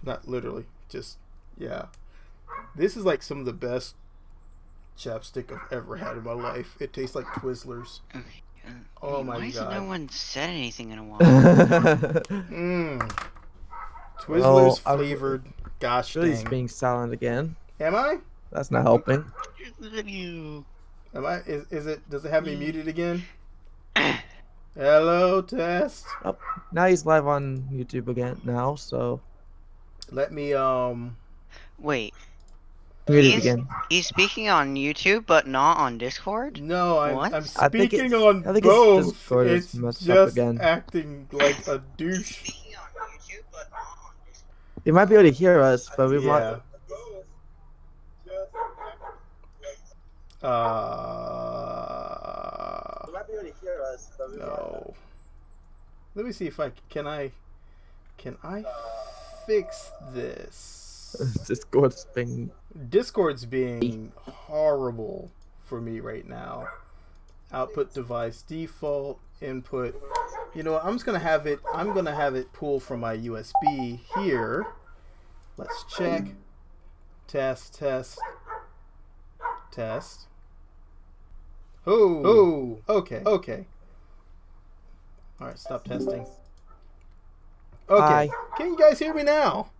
Not literally. Just, yeah. This is like some of the best chapstick I've ever had in my life. It tastes like Twizzlers. Okay. Oh my Why hasn't no god. one said anything in a while? Mmm. Twizzlers Well, I'm flavored. Gosh really just dang. being silent again. Am I? That's not helping. Here's the video. Am I? Is it? Does it have me muted again? Hello, test. Oh, now he's live on YouTube again now, so Let me Wait, muted again. he's speaking on YouTube, but not on Discord? No, What? I'm I think speaking it's on I think both. his Discord is It's messed up just again. acting like a douche. You might be able to hear us, but we might. Yeah. No. Let me see if I can. I fix this? Discord's being. Discord's being horrible for me right now. Output device default input. You know, I'm gonna have it pull from my USB here. Let's check. Test. Oh, okay. Alright, stop testing. Okay. Hi. Can you guys hear me now?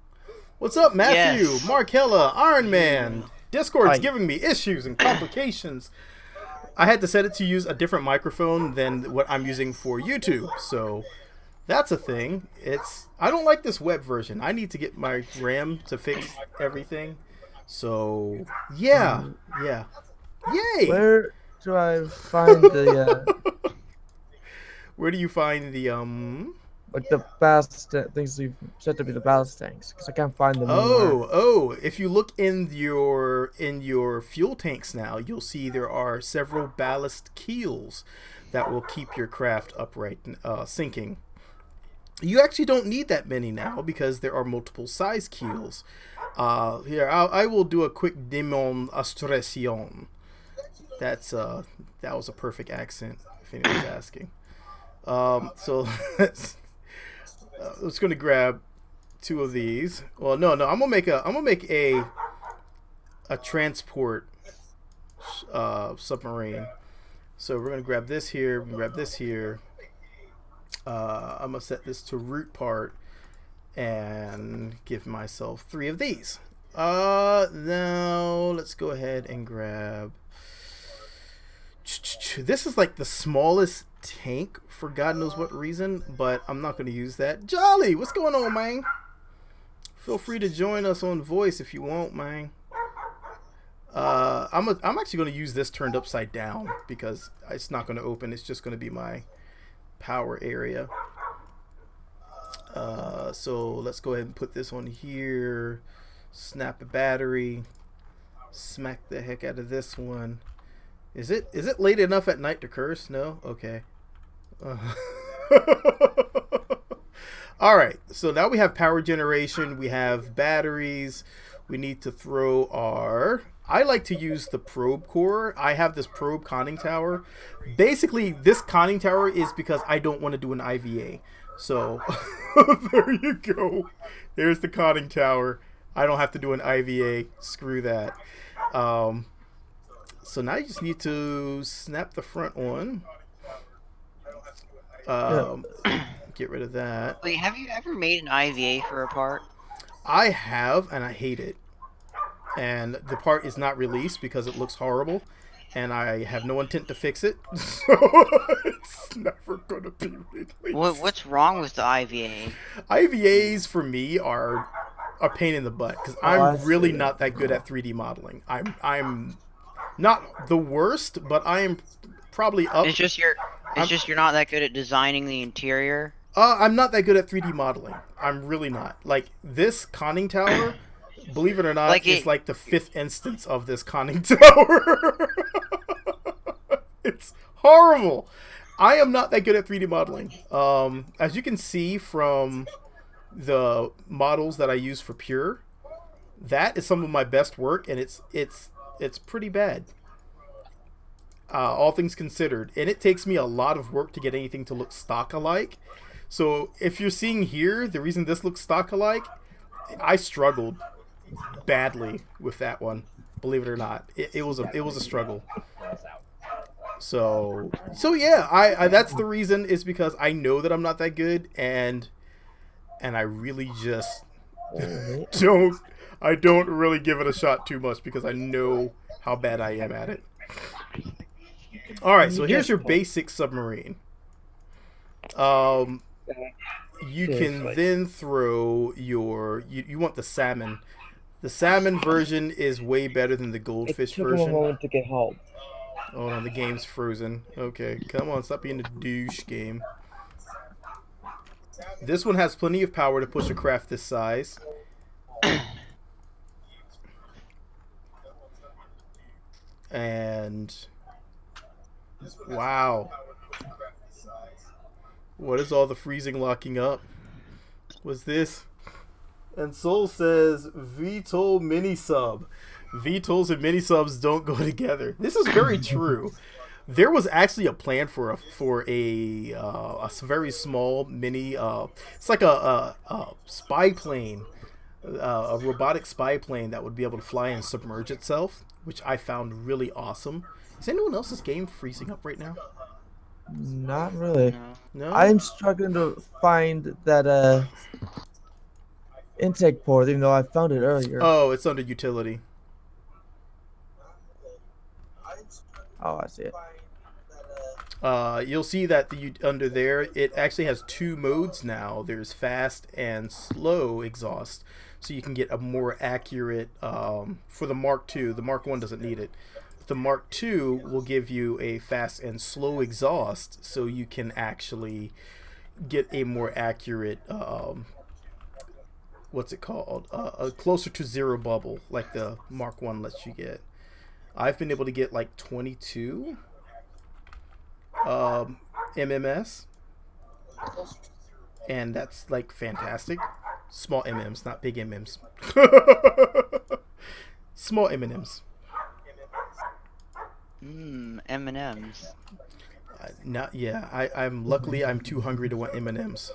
What's up, Matthew? Yes. Markella, Iron Man. Discord's Hi. giving me issues and complications. I had to set it to use a different microphone than what I'm using for YouTube, so that's a thing. I don't like this web version. I need to get my RAM to fix everything. So yeah. Yay! Where do I find the Where do you find the like the ballast things you've said to be the ballast tanks? Because I can't find them anywhere. Oh, if you look in your fuel tanks now, you'll see there are several ballast keels that will keep your craft upright, sinking. You actually don't need that many now because there are multiple size keels. Here, I will do a quick demonstration. That was a perfect accent, if anyone's asking. So let's going to grab two of these. Well, no, I'm gonna make a transport submarine. So we're gonna grab this here. Grab this here. I'm gonna set this to root part and give myself 3 of these. Now let's go ahead and grab. This is like the smallest tank for God knows what reason, but I'm not going to use that. Jolly, what's going on, man? Feel free to join us on voice if you want, man. I'm actually going to use this turned upside down because it's not going to open. It's just going to be my power area. So let's go ahead and put this on here. Snap a battery. Smack the heck out of this one. Is it late enough at night to curse? No? Okay. Alright, so now we have power generation, we have batteries, we need to throw our... I like to use the probe core. I have this probe conning tower. Basically, this conning tower is because I don't want to do an IVA. So, there you go. There's the conning tower. I don't have to do an IVA. Screw that. So now you just need to snap the front on. Get rid of that. Wait, have you ever made an IVA for a part? I have, and I hate it. And the part is not released because it looks horrible. And I have no intent to fix it. So it's never going to be released. What's wrong with the IVA? IVAs for me are a pain in the butt because I'm really not that good at 3D modeling. I'm not the worst, but I am probably up. It's just you're not that good at designing the interior. I'm not that good at 3D modeling. I'm really not. Like this conning tower, believe it or not, is like the 5th instance of this conning tower. It's horrible. I am not that good at 3D modeling. As you can see from the models that I use for Pure, that is some of my best work, and it's pretty bad. All things considered, and it takes me a lot of work to get anything to look stock alike. So if you're seeing here, the reason this looks stock alike I struggled badly with that one. Believe it or not, it was a struggle. So yeah, I that's the reason is because I know that I'm not that good, and I really just Oh, don't I don't really give it a shot too much because I know how bad I am at it. All right, so here's your basic submarine. Um, you can then throw you want the salmon. The salmon version is way better than the it goldfish took him a version. moment to get home. Oh no, the game's frozen. Okay, come on, stop being a douche game. This one has plenty of power to push a craft this size. And wow, what is all the freezing locking up? What's this? And Soul says VTOL mini sub. VTOLs and mini subs don't go together. This is very true. There was actually a plan for a very small mini. It's like a spy plane, a robotic spy plane that would be able to fly and submerge itself, which I found really awesome. Is anyone else's game freezing up right now? Not really. No. No. I'm struggling to find that intake port, even though I found it earlier. Oh, it's under utility. Oh, I see it. You'll see that under there, it actually has two modes now. There's fast and slow exhaust, so you can get a more accurate for the Mark II. The Mark 1 doesn't need it. The Mark II will give you a fast and slow exhaust, so you can actually get a more accurate what's it called? A closer to zero bubble, like the Mark 1 lets you get. I've been able to get like 22 MMS, and that's like fantastic. Small MMs, not big MMs. Small M&Ms. M&Ms. Not yeah. I'm luckily I'm too hungry to want M&Ms.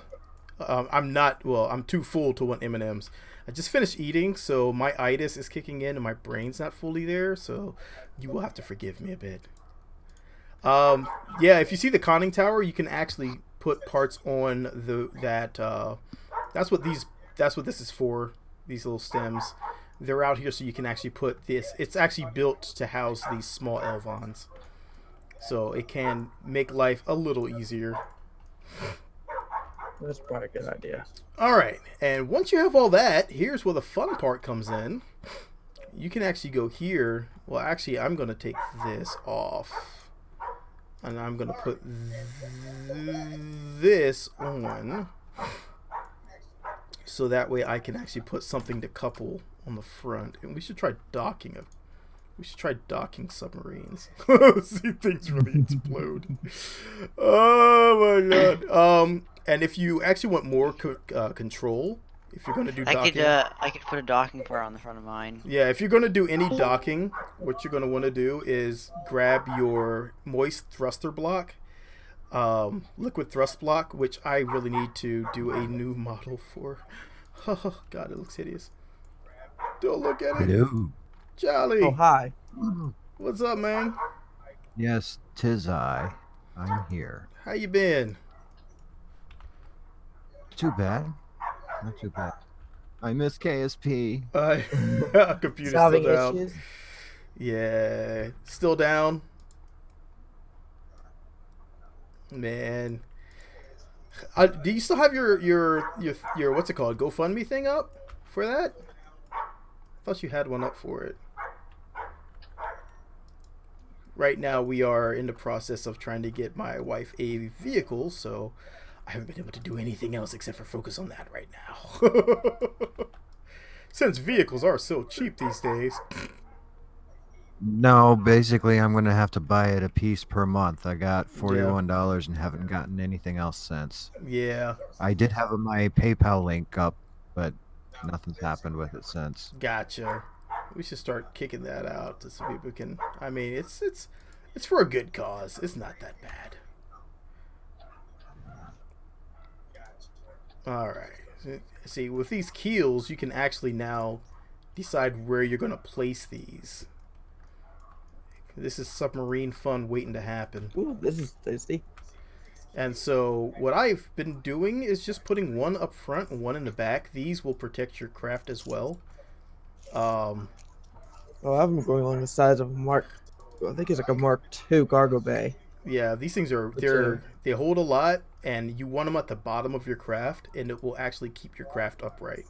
I'm not. Well, I'm too full to want M&Ms. I just finished eating, so my itis is kicking in, and my brain's not fully there. So you will have to forgive me a bit. Yeah, if you see the conning tower, you can actually put parts on that. That's what this is for. These little stems, they're out here so you can actually put this. It's actually built to house these small Elvons, so it can make life a little easier. That's probably a good idea. All right, and once you have all that, here's where the fun part comes in. You can actually go here. Well, actually, I'm going to take this off, and I'm going to put this on, so that way I can actually put something to couple on the front. And we should try docking submarines. See things really explode. Oh my god. And if you actually want more control, if you're going to do docking, I could put a docking port on the front of mine. yeah, if you're going to do any docking, what you're going to want to do is grab your moist thruster block, liquid thrust block, which I really need to do a new model for. Oh god, it looks hideous. Don't look at it. Hello. Charlie. Oh, hi. What's up, man? Yes, 'tis I. I'm here. How you been? Too bad. Not too bad. I miss KSP. Computer's still Solving down. issues. Yeah, still down. Man, do you still have your what's it called, GoFundMe thing up for that? I thought you had one up for it. Right now we are in the process of trying to get my wife a vehicle, so I haven't been able to do anything else except for focus on that right now. Since vehicles are so cheap these days. No, basically I'm going to have to buy it a piece per month. I got $41 and haven't gotten anything else since. Yeah. I did have my PayPal link up, but nothing's happened with it since. Gotcha. We should start kicking that out so people can. I mean, it's for a good cause. It's not that bad. All right. See, with these keels, you can actually now decide where you're going to place these. This is submarine fun waiting to happen. Ooh, this is tasty. And so what I've been doing is just putting one up front and one in the back. These will protect your craft as well. Oh, I've been going along the sides of I think it's like a Mark II cargo bay. Yeah, these things are they hold a lot, and you want them at the bottom of your craft, and it will actually keep your craft upright.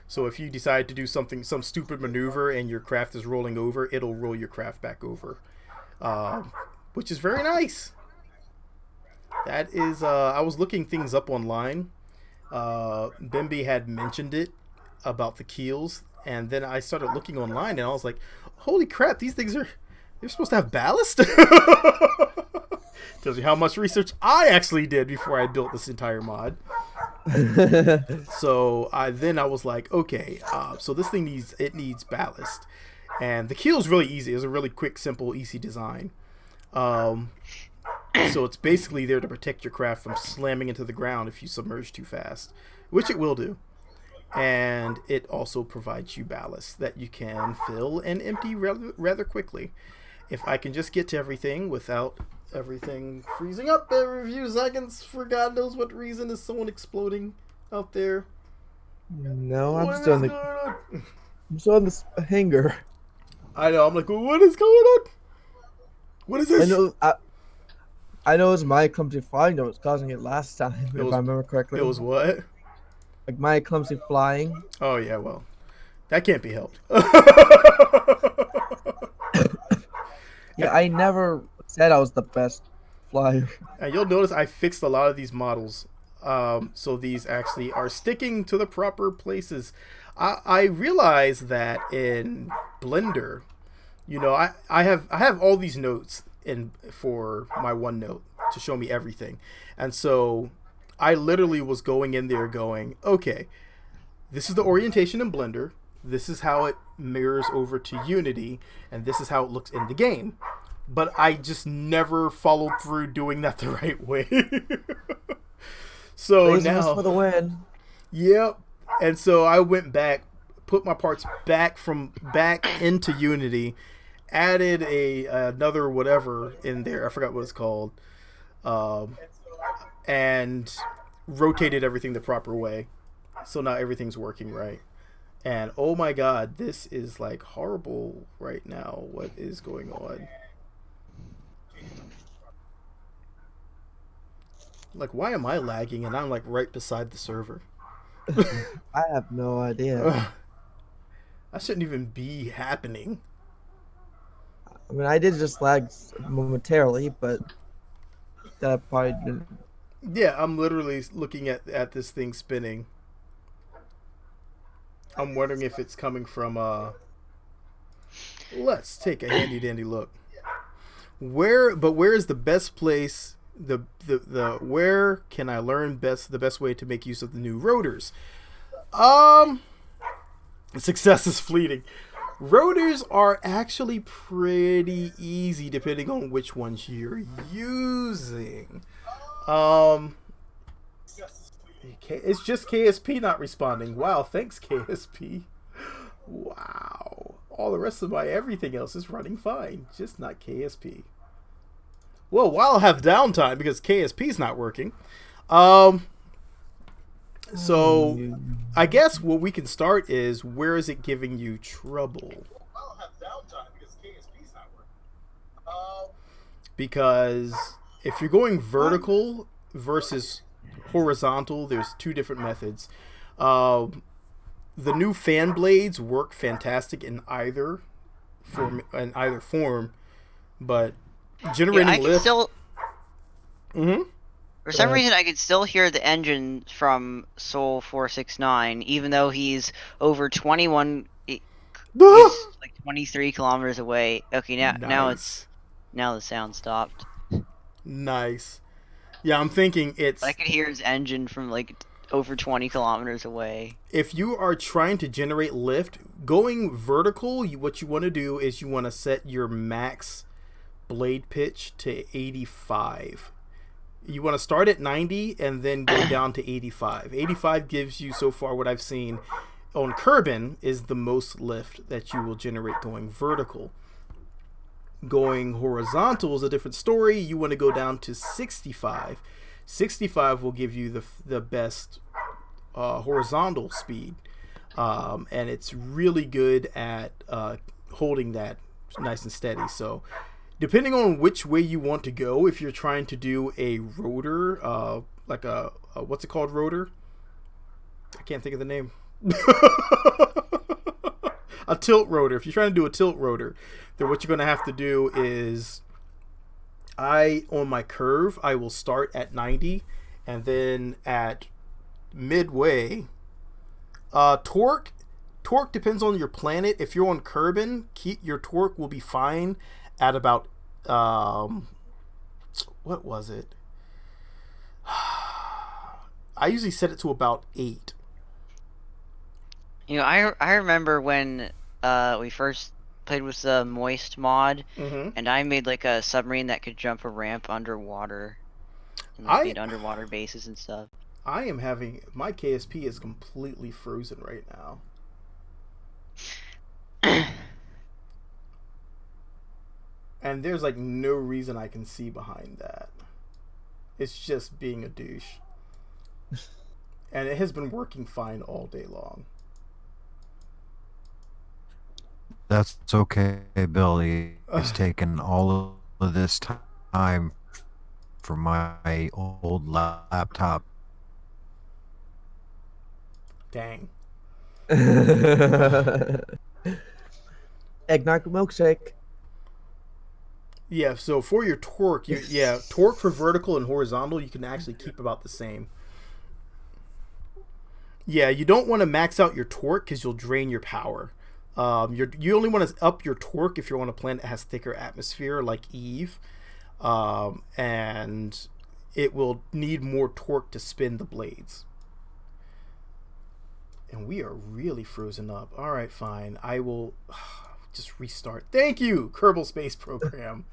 So if you decide to do some stupid maneuver and your craft is rolling over, it'll roll your craft back over, which is very nice. That is, I was looking things up online. Bimby had mentioned it about the keels, and then I started looking online, and I was like, "Holy crap! They're supposed to have ballast." Tells you how much research I actually did before I built this entire mod. So I was like, okay, so this thing needs ballast, and the keel's really easy. It's a really quick, simple, easy design. So it's basically there to protect your craft from slamming into the ground if you submerge too fast, which it will do. And it also provides you ballast that you can fill and empty rather quickly. If I can just get to everything without everything freezing up every few seconds for God knows what reason, is someone exploding out there? No, I'm still on this hanger. I know. I'm like, what is going on? What is this? I know it was my clumsy flying that was causing it last time, if I remember correctly. It was what? Like my clumsy flying. Oh yeah, well, that can't be helped. Yeah, I never said I was the best flyer. And you'll notice I fixed a lot of these models, so these actually are sticking to the proper places. I realize that in Blender, I have all these notes for my OneNote to show me everything, and so I literally was going in there going, okay, this is the orientation in Blender. This is how it mirrors over to Unity, and this is how it looks in the game. But I just never followed through doing that the right way. So Laziness now, for the win. Yep. And so I went back, put my parts back into Unity, added another whatever in there. I forgot what it's called, and rotated everything the proper way. So now everything's working right. And oh my God, this is like horrible right now. What is going on? Like, why am I lagging and I'm like right beside the server? I have no idea. I shouldn't even be happening. I mean, I did just lag momentarily, but that probably didn't. Yeah, I'm literally looking at this thing spinning. I'm wondering if it's coming from let's take a handy dandy look. Where is the best place, where can I learn the best way to make use of the new rotors? Success is fleeting. Rotors are actually pretty easy depending on which ones you're using. It's just KSP not responding. Wow, thanks KSP. Wow. All the rest of my everything else is running fine, just not KSP. Well, while I'll have downtime because KSP's not working. So I guess what we can start is, where is it giving you trouble? I'll have downtime because KSP's not working. Because if you're going vertical versus horizontal, there's two different methods. The new fan blades work fantastic in either form, but generating lift. For some reason, I could still hear the engine from Soul 469, even though he's over 21. He's like 23 kilometers away. Okay, now the sound stopped. Nice. Yeah, I'm thinking it's. I could hear his engine from like over 20 kilometers away. If you are trying to generate lift, going vertical, what you want to do is you want to set your max blade pitch to 85. You want to start at 90 and then go down to 85. 85 gives you, so far what I've seen on Kerbin, is the most lift that you will generate going vertical. Going horizontal is a different story. You want to go down to 65. 65 will give you the best horizontal speed. And it's really good at holding that nice and steady. So depending on which way you want to go, if you're trying to do a rotor, like a what's it called, rotor? I can't think of the name. A tilt rotor. If you're trying to do a tilt rotor, then what you're going to have to do is, on my curve, I will start at 90, and then at midway, torque depends on your planet. If you're on Kerbin, your torque will be fine at about what was it? I usually set it to about 8. You know, I remember when we first played with the Moist mod, and I made like a submarine that could jump a ramp underwater, and like, made underwater bases and stuff. I am having, my KSP is completely frozen right now. And there's like no reason I can see behind that. It's just being a douche. And it has been working fine all day long. That's okay, Billy. It's taken all of this time for my old laptop. Dang. Eggnog milkshake. Yeah, so for your torque, torque for vertical and horizontal, you can actually keep about the same. Yeah, you don't want to max out your torque because you'll drain your power. You only want to up your torque if you're on a planet that has thicker atmosphere like Eve, and it will need more torque to spin the blades. And we are really frozen up. All right, fine. I will just restart. Thank you, Kerbal Space Program,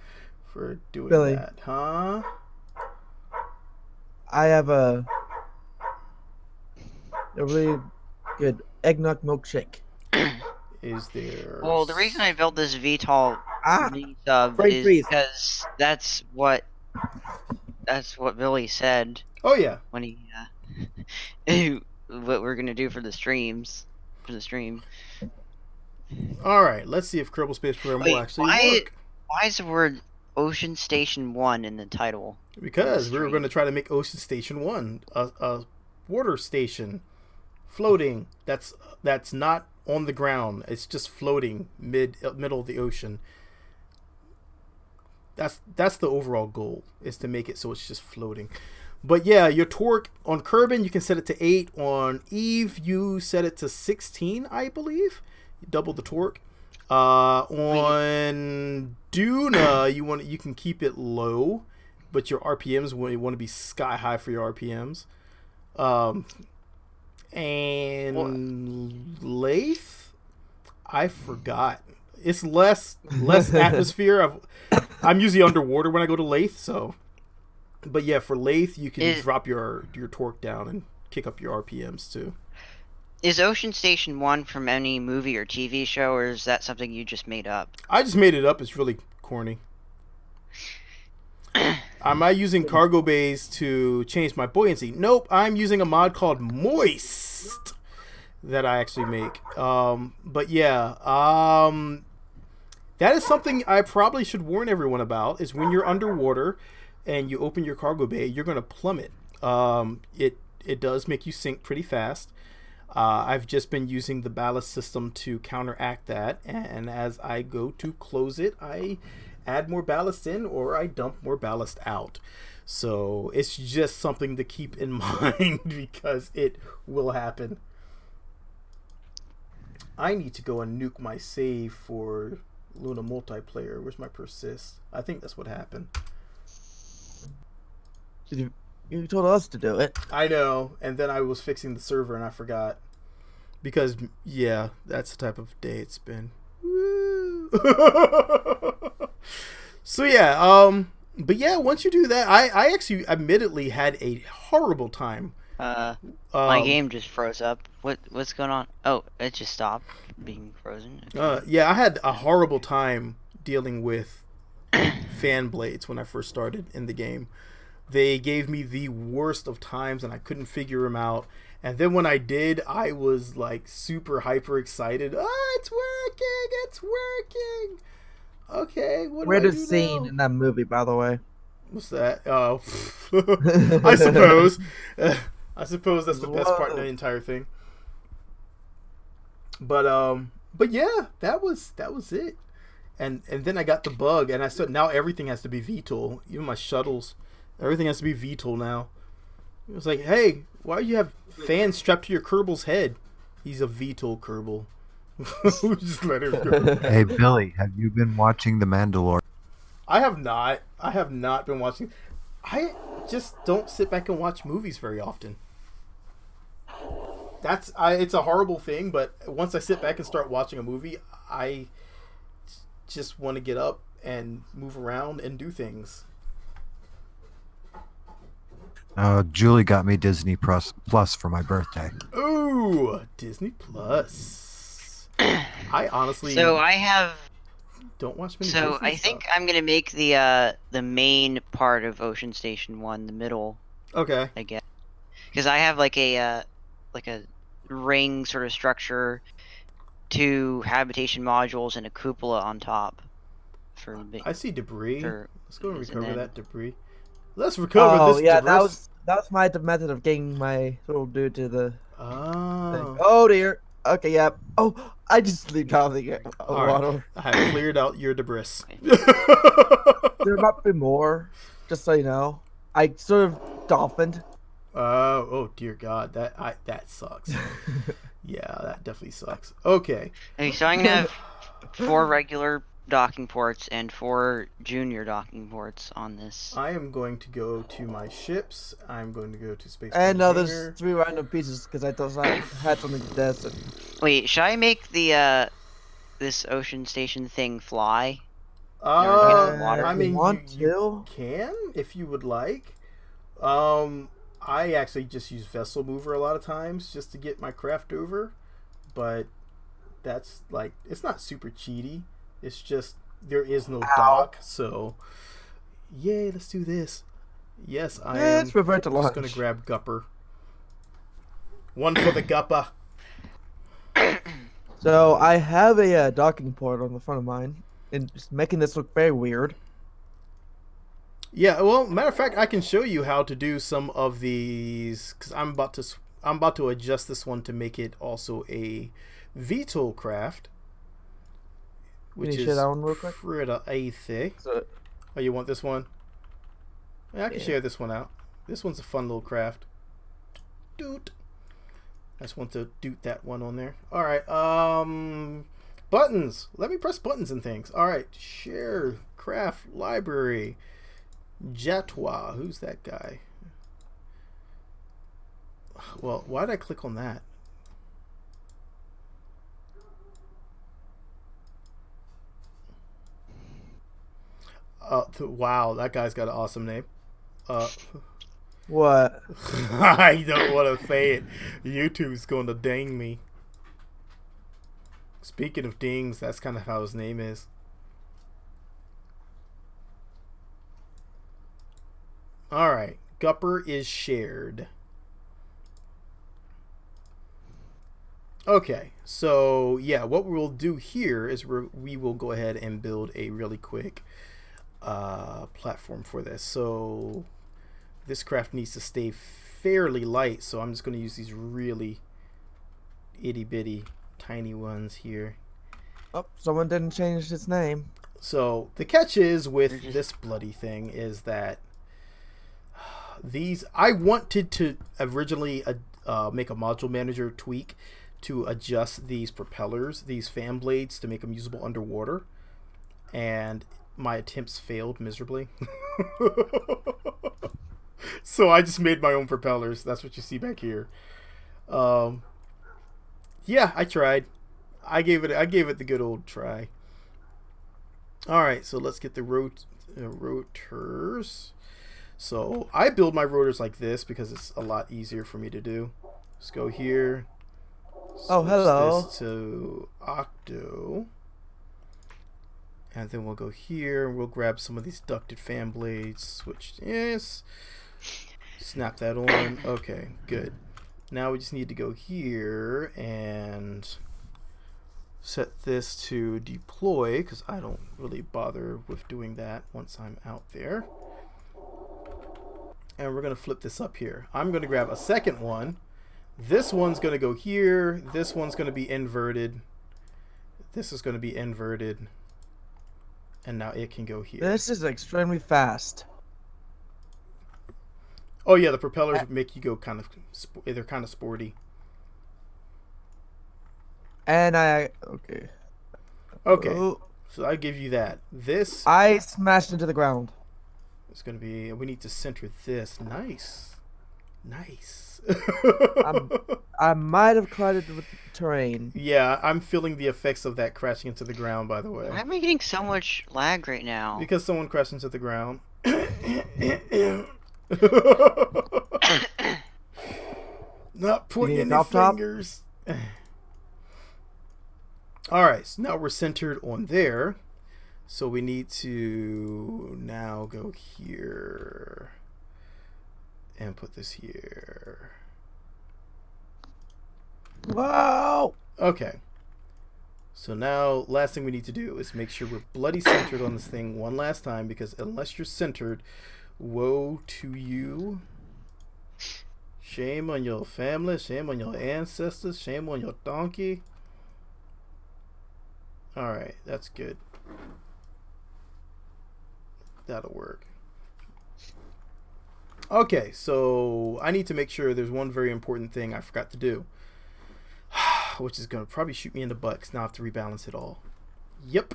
for doing Billy, that. Huh? I have a really good eggnog milkshake. Is there... Well, the reason I built this VTOL mini sub is because that's what Billy said. Oh yeah. When he what we're gonna do for the stream. All right, let's see if Kerbal Space Program will actually work. Why is the word Ocean Station 1 in the title? Because we were going to try to make Ocean Station 1 a water station, floating. That's not on the ground. It's just floating middle of the ocean. That's the overall goal, is to make it so it's just floating. But yeah, your torque on Kerbin, you can set it to 8. On Eve, you set it to 16, I believe. You double the torque. On Duna, you can keep it low, but your RPMs want to be sky high for your RPMs. And Lathe, I forgot. It's less atmosphere. I'm usually underwater when I go to Lathe, so. But yeah, for Lathe, you can drop your torque down and kick up your RPMs too. Is Ocean Station 1 from any movie or TV show, or is that something you just made up? I just made it up. It's really corny. Am I using cargo bays to change my buoyancy? Nope. I'm using a mod called Moist that I actually make. But yeah, that is something I probably should warn everyone about, is when you're underwater and you open your cargo bay, you're going to plummet. It does make you sink pretty fast. I've just been using the ballast system to counteract that, and as I go to close it, I add more ballast in or I dump more ballast out. So it's just something to keep in mind because it will happen. I need to go and nuke my save for Luna multiplayer. Where's my persist? I think that's what happened. You told us to do it. I know, and then I was fixing the server and I forgot. Because, yeah, that's the type of day it's been. Woo! So, yeah, But yeah, once you do that, I actually admittedly had a horrible time. My game just froze up. What's going on? Oh, it just stopped being frozen. Okay. Yeah, I had a horrible time dealing with fan blades when I first started in the game. They gave me the worst of times, and I couldn't figure them out. And then when I did, I was like super hyper excited. Oh, it's working! It's working! Okay, what do I do Greatest scene now? in that movie, by the way. What's that? Oh, I suppose. I suppose that's the best part of the entire thing. But yeah, that was it. And then I got the bug, and I said now everything has to be VTOL. Even my shuttles, everything has to be VTOL now. It was like, hey, why do you have fans strapped to your Kerbal's head? He's a VTOL Kerbal. Just let him go. Hey, Billy, have you been watching The Mandalorian? I have not. I have not been watching. I just don't sit back and watch movies very often. It's a horrible thing, but once I sit back and start watching a movie, I just want to get up and move around and do things. Julie got me Disney Plus for my birthday. Ooh, Disney Plus. I honestly So I have. don't watch many. So Disney I think stuff. I'm gonna make the main part of Ocean Station 1 the middle, Okay. I guess, because I have like a ring sort of structure, 2 habitation modules, and a cupola on top. I see debris. For Let's go and and recover then- that debris. Let's recover Oh this yeah, debris. that was my method of getting my little dude to the thing. Oh. Oh dear. Okay, yeah. Oh, I just leaped out of the All right. water. I have cleared out your debris. There might be more, just so you know. I sort of dolphined. Oh dear God, that sucks. Yeah, that definitely sucks. Okay. Okay, so I'm gonna have 4 regular docking ports and 4 junior docking ports on this. I am going to go to my ships. I'm going to go to space. And there's 3 random pieces because I thought I had something to test. Wait, should I make the this Ocean Station thing fly? I If mean, you want you to. can if you would like. I actually just use Vessel Mover a lot of times just to get my craft over, but that's like it's not super cheaty. It's just there is no dock, so yay, let's do this. Yes, I am. Let's revert to just launch. gonna grab Gupper. One for the Gupper. So I have a docking port on the front of mine, and it's making this look very weird. Yeah, well, matter of fact, I can show you how to do some of these because I'm about to adjust this one to make it also a VTOL craft, which Can you is share that one real quick? pretty thick. So, Oh, you want this one? Yeah, I can Yeah. share this one out. This one's a fun little craft. Doot. I just want to doot that one on there. All right. Buttons. Let me press buttons and things. All right. Share craft library. Jatois. Who's that guy? Well, why did I click on that? Wow, that guy's got an awesome name. what? I don't want to say it. YouTube's going to ding me. Speaking of dings, that's kind of how his name is. Alright, Gupper is shared. Okay, so yeah, what we'll do here is we will go ahead and build a really quick platform for this. So this craft needs to stay fairly light, so I'm just going to use these really itty bitty tiny ones here. Oh, someone didn't change his name. So the catch is with this bloody thing is that these I wanted to originally make a module manager tweak to adjust these propellers, these fan blades, to make them usable underwater, and my attempts failed miserably. So I just made my own propellers. That's what you see back here. Yeah, I tried. I gave it the good old try. All right, so let's get the rotors. So I build my rotors like this because it's a lot easier for me to do. Let's go here. Oh, hello. This to octo. And then we'll go here and we'll grab some of these ducted fan blades. Switch yes. Snap that on. Okay, good. Now we just need to go here and set this to deploy because I don't really bother with doing that once I'm out there. And we're going to flip this up here. I'm going to grab a second one. This one's going to go here. This one's going to be inverted. This is going to be inverted. And now it can go here. This is extremely fast. Oh yeah, the propellers make you go kind of, they're kind of sporty. And okay. Okay, Oh, so I give you that. This I smashed into the ground. is going to be, we need to center this. Nice. Nice. I might have collided with the terrain. Yeah, I'm feeling the effects of that crashing into the ground, by the way. Why am I getting so much lag right now? Because someone crashed into the ground. Not pointing need any top top? fingers. Alright, so now we're centered on there. So we need to now go here. And put this here. Whoa! Okay. So now, last thing we need to do is make sure we're bloody centered on this thing one last time, because unless you're centered, woe to you. Shame on your family, shame on your ancestors, shame on your donkey. Alright, that's good. That'll work. Okay, so I need to make sure there's one very important thing I forgot to do. Which is going to probably shoot me in the butt, because now I have to rebalance it all. Yep.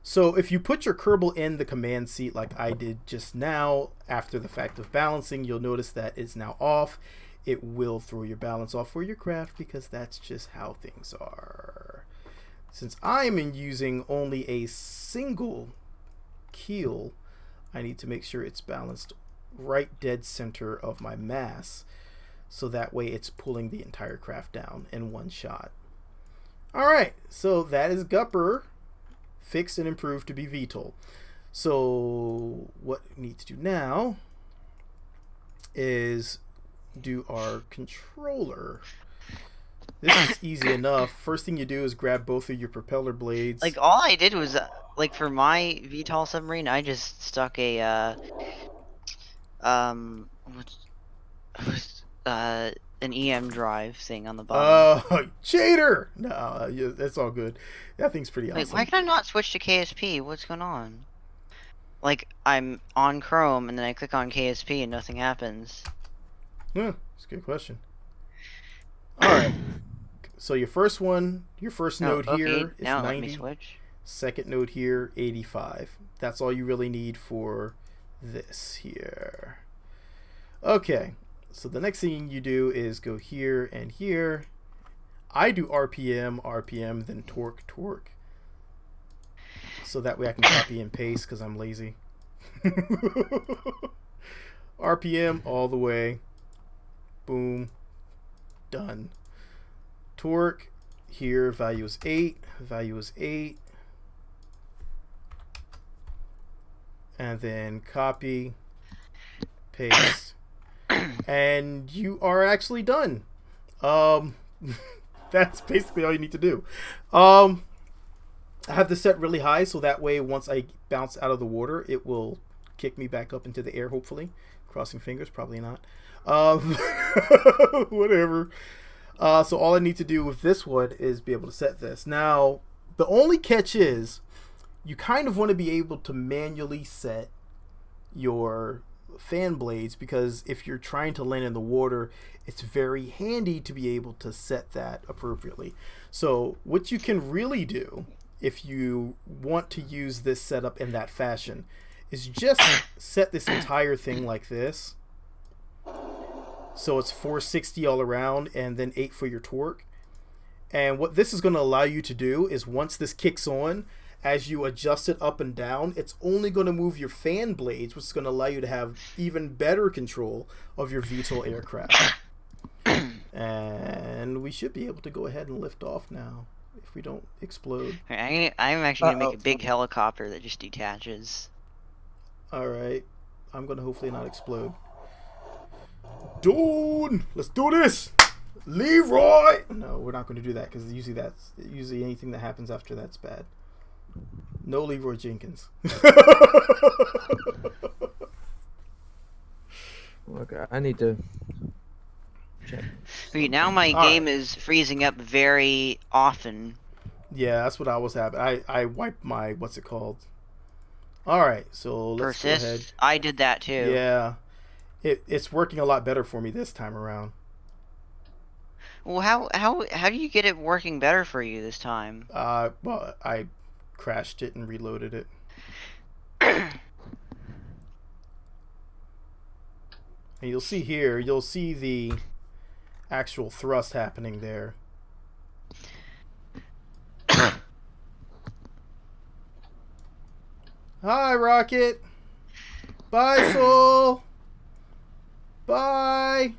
So if you put your Kerbal in the command seat like I did just now, after the fact of balancing, you'll notice that it's now off. It will throw your balance off for your craft, because that's just how things are. Since I'm using only a single keel, I need to make sure it's balanced right dead center of my mass, so that way it's pulling the entire craft down in one shot. Alright, so that is Gupper fixed and improved to be VTOL. So what we need to do now is do our controller. This is easy enough. First thing you do is grab both of your propeller blades. Like, all I did was, like, for my VTOL submarine, I just stuck a, an EM drive thing on the bottom. Cheater! No, yeah, that's all good. That thing's pretty awesome. Wait, why can I not switch to KSP? What's going on? Like, I'm on Chrome, and then I click on KSP, and nothing happens. Yeah, that's a good question. Alright. So your first one, your first node here is now 90. Let me switch. Second node here, 85. That's all you really need for this here. Okay, so the next thing you do is go here and here. I do RPM, then torque. So that way I can copy and paste because I'm lazy. RPM all the way. Boom. Done. Torque here, value is 8. And then copy, paste, and you are actually done. That's basically all you need to do. I have this set really high, so that way once I bounce out of the water, it will kick me back up into the air, hopefully. Crossing fingers, probably not. Whatever. So all I need to do with this one is be able to set this. Now, the only catch is you kind of want to be able to manually set your fan blades, because if you're trying to land in the water, it's very handy to be able to set that appropriately. So what you can really do if you want to use this setup in that fashion is just set this entire thing like this. So it's 460 all around, and then 8 for your torque. And what this is going to allow you to do is once this kicks on, as you adjust it up and down, it's only going to move your fan blades, which is going to allow you to have even better control of your VTOL aircraft. And we should be able to go ahead and lift off now if we don't explode. I'm actually going to make a big helicopter that just detaches. Alright. I'm going to hopefully not explode. Dude! Let's do this! Leroy! No, we're not going to do that because usually anything that happens after that's bad. No Leroy Jenkins. Okay, I need to check. Okay, now my game is freezing up very often. Yeah, that's what I was having. I wiped my, what's it called? Alright, so let's go ahead. I did that too. Yeah. It's working a lot better for me this time around. Well, how do you get it working better for you this time? Well, I crashed it and reloaded it. And you'll see here, you'll see the actual thrust happening there. Hi, Rocket. Bye, Soul. Bye.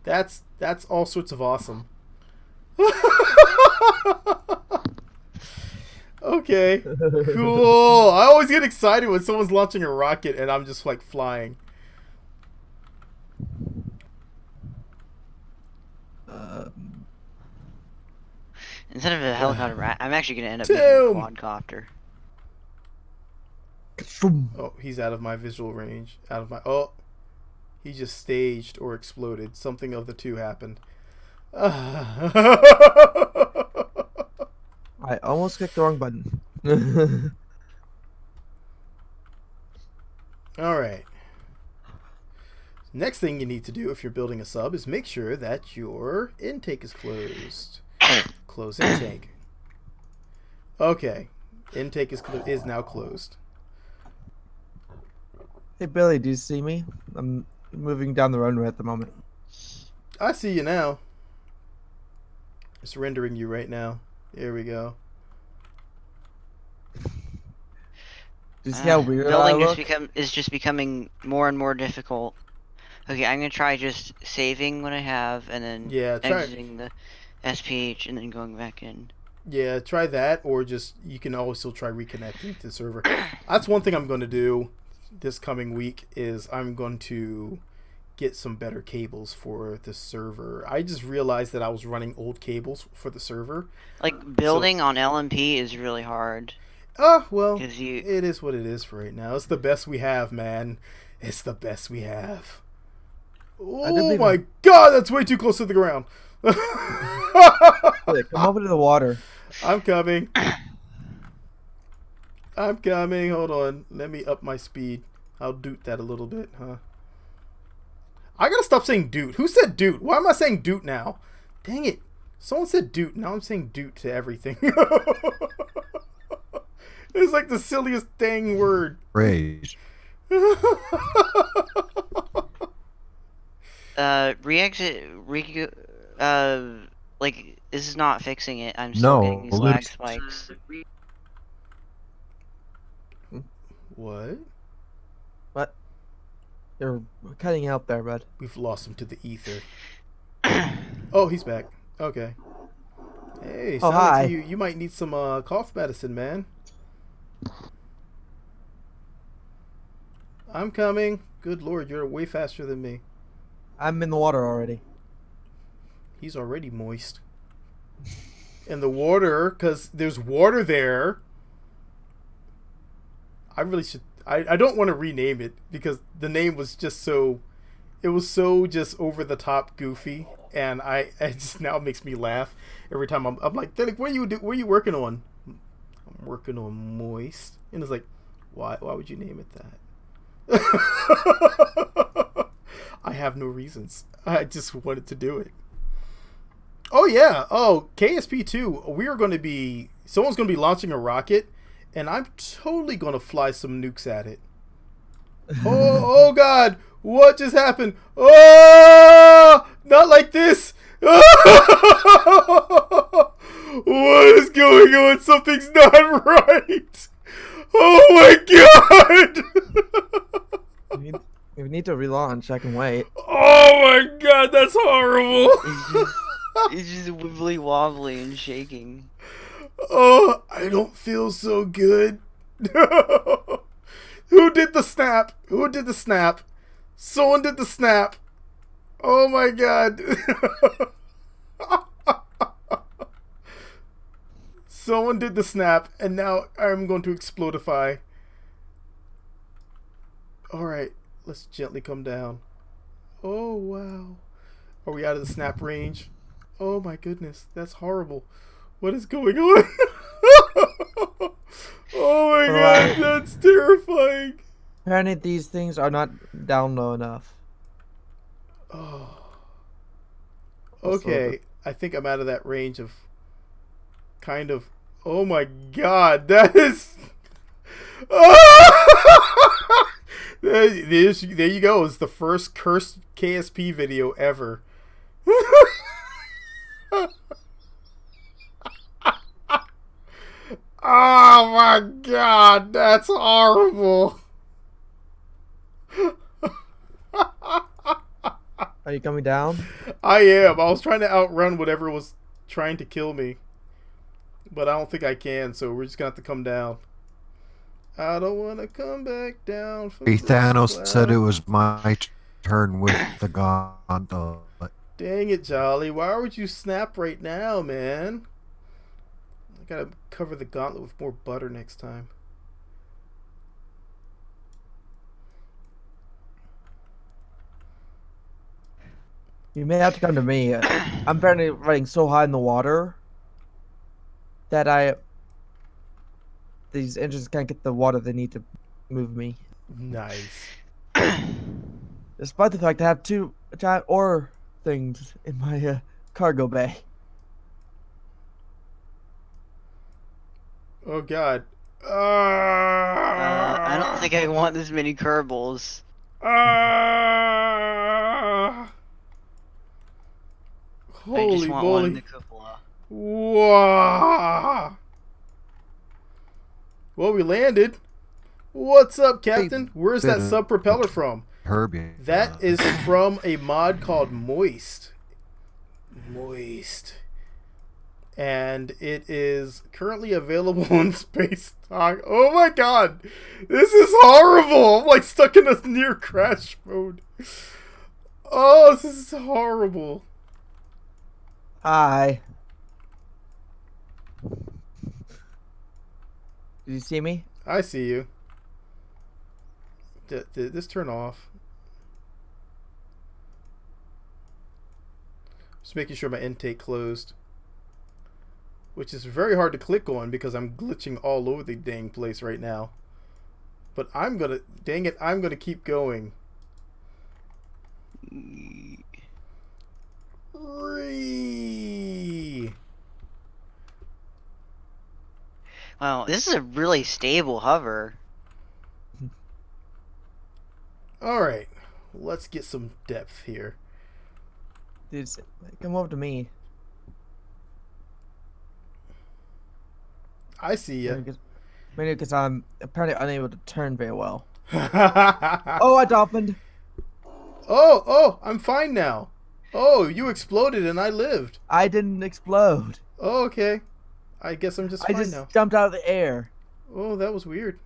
That's all sorts of awesome. Okay, cool. I always get excited when someone's launching a rocket and I'm just like flying. Instead of a helicopter, I'm actually going to end up making a quadcopter. Oh, he's out of my visual range. Out of my... Oh, he just staged or exploded. Something of the two happened. I almost clicked the wrong button. Alright. Next thing you need to do if you're building a sub is make sure that your intake is closed. Close intake. Okay. Intake is now closed. Hey Billy, do you see me? I'm moving down the runway at the moment. I see you now. It's rendering you right now. There we go. Do you see how weird building I look? is just becoming more and more difficult. Okay, I'm gonna try just saving what I have and then exiting the SPH and then going back in. Yeah, try that, or just you can also try reconnecting to the server. That's one thing I'm going to do this coming week is I'm going to get some better cables for the server. I just realized that I was running old cables for the server. Like building on LMP is really hard. Well, it is what it is for right now. It's the best we have, man. It's the best we have. Oh my god, that's way too close to the ground. Come over to the water. I'm coming. I'm coming. Hold on. Let me up my speed. I'll doot that a little bit, huh? I gotta stop saying doot. Who said doot? Why am I saying doot now? Dang it. Someone said doot. Now I'm saying doot to everything. It's like the silliest dang word. Rage. Like, this is not fixing it. I'm still getting these lag spikes. What? What? You're cutting out there, bud. We've lost him to the ether. Oh, he's back. Okay. Hey, sound like you might need some cough medicine, man. I'm coming. Good lord, you're way faster than me. I'm in the water already. He's already moist. And the water, because there's water there. I really should... I don't want to rename it because the name was just so... It was so just over the top goofy. And it just now makes me laugh every time I'm like, Derek, what are you working on? I'm working on moist. And it's like, why would you name it that? I have no reasons. I just wanted to do it. Oh yeah. Oh, KSP2. Someone's going to be launching a rocket, and I'm totally going to fly some nukes at it. Oh God. What just happened? Oh, not like this. What is going going on? Something's not right. Oh my god! We need to relaunch. I can wait. Oh my god, that's horrible. It's just wibbly wobbly and shaking. Oh, I don't feel so good. Who did the snap? Who did the snap? Someone did the snap. Oh my god. Someone did the snap, and now I'm going to explodify. Alright, let's gently come down. Oh wow. Are we out of the snap range? Oh my goodness, that's horrible. What is going on? Oh my god, that's terrifying. Apparently these things are not down low enough. Oh. Okay, I think I'm out of that range of kind of. Oh my god, that is. Oh! There you go. It's the first cursed KSP video ever. Oh my god, that's horrible. Are you coming down? I am. I was trying to outrun whatever was trying to kill me. But I don't think I can, so we're just going to have to come down. I don't want to come back down. Thanos said it was my turn with the gauntlet. Dang it, Jolly. Why would you snap right now, man? I gotta cover the gauntlet with more butter next time. You may have to come to me. I'm apparently running so high in the water that these engines can't get the water they need to move me. Nice. Despite the fact I have two giant ore things in my cargo bay. Oh god. I don't think I want this many Kerbals. I just Holy want one in moly. the cupola. Wow. Well, we landed. What's up, Captain? Where's that sub propeller from? Herbie. That is from a mod called Moist. Moist. And it is currently available on Space Talk. Oh my god. This is horrible. I'm like stuck in a near crash mode. Oh, this is horrible. Hi. Did you see me? I see you. Did this turn off? Just making sure my intake closed. Which is very hard to click on because I'm glitching all over the dang place right now. But I'm gonna, dang it, I'm gonna keep going. Wow, this is a really stable hover. Alright, let's get some depth here. Dude, come over to me. I see ya. Maybe because I'm apparently unable to turn very well. Oh, I dolphined. Oh, I'm fine now. Oh, you exploded and I lived. I didn't explode. Oh, okay. I guess I'm just fine I just now. jumped out of the air. Oh, that was weird.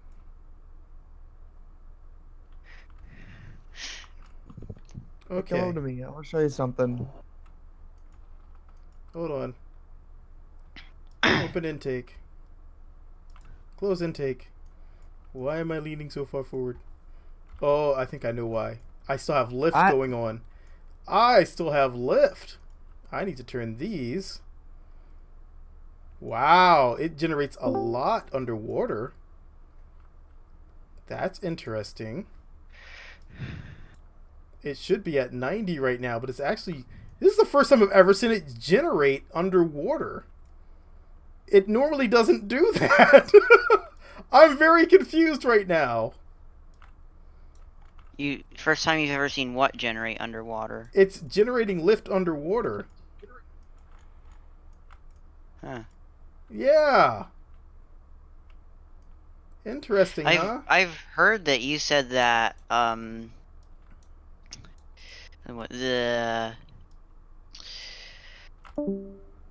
Okay. Come over to me. I want to show you something. Hold on. Open intake. Close intake. Why am I leaning so far forward? Oh, I think I know why. I still have lift going on. I still have lift. I need to turn these. Wow, it generates a lot underwater. That's interesting. It should be at 90 right now, but it's actually... This is the first time I've ever seen it generate underwater. It normally doesn't do that. I'm very confused right now. First time you've ever seen what generate underwater? It's generating lift underwater. Huh. Yeah. Interesting, huh? I've heard that you said that the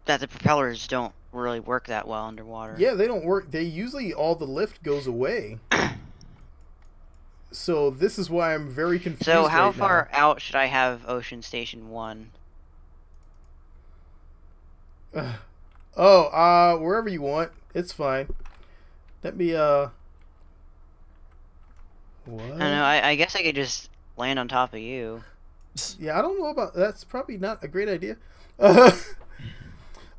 that the propellers don't really work that well underwater. Yeah, they don't work. They usually all the lift goes away. So this is why I'm very confused So how right far out should I have Ocean Station 1? now. Wherever you want. It's fine. Let me what? I don't know, I guess I could just land on top of you. Yeah, I don't know about that's probably not a great idea. I'm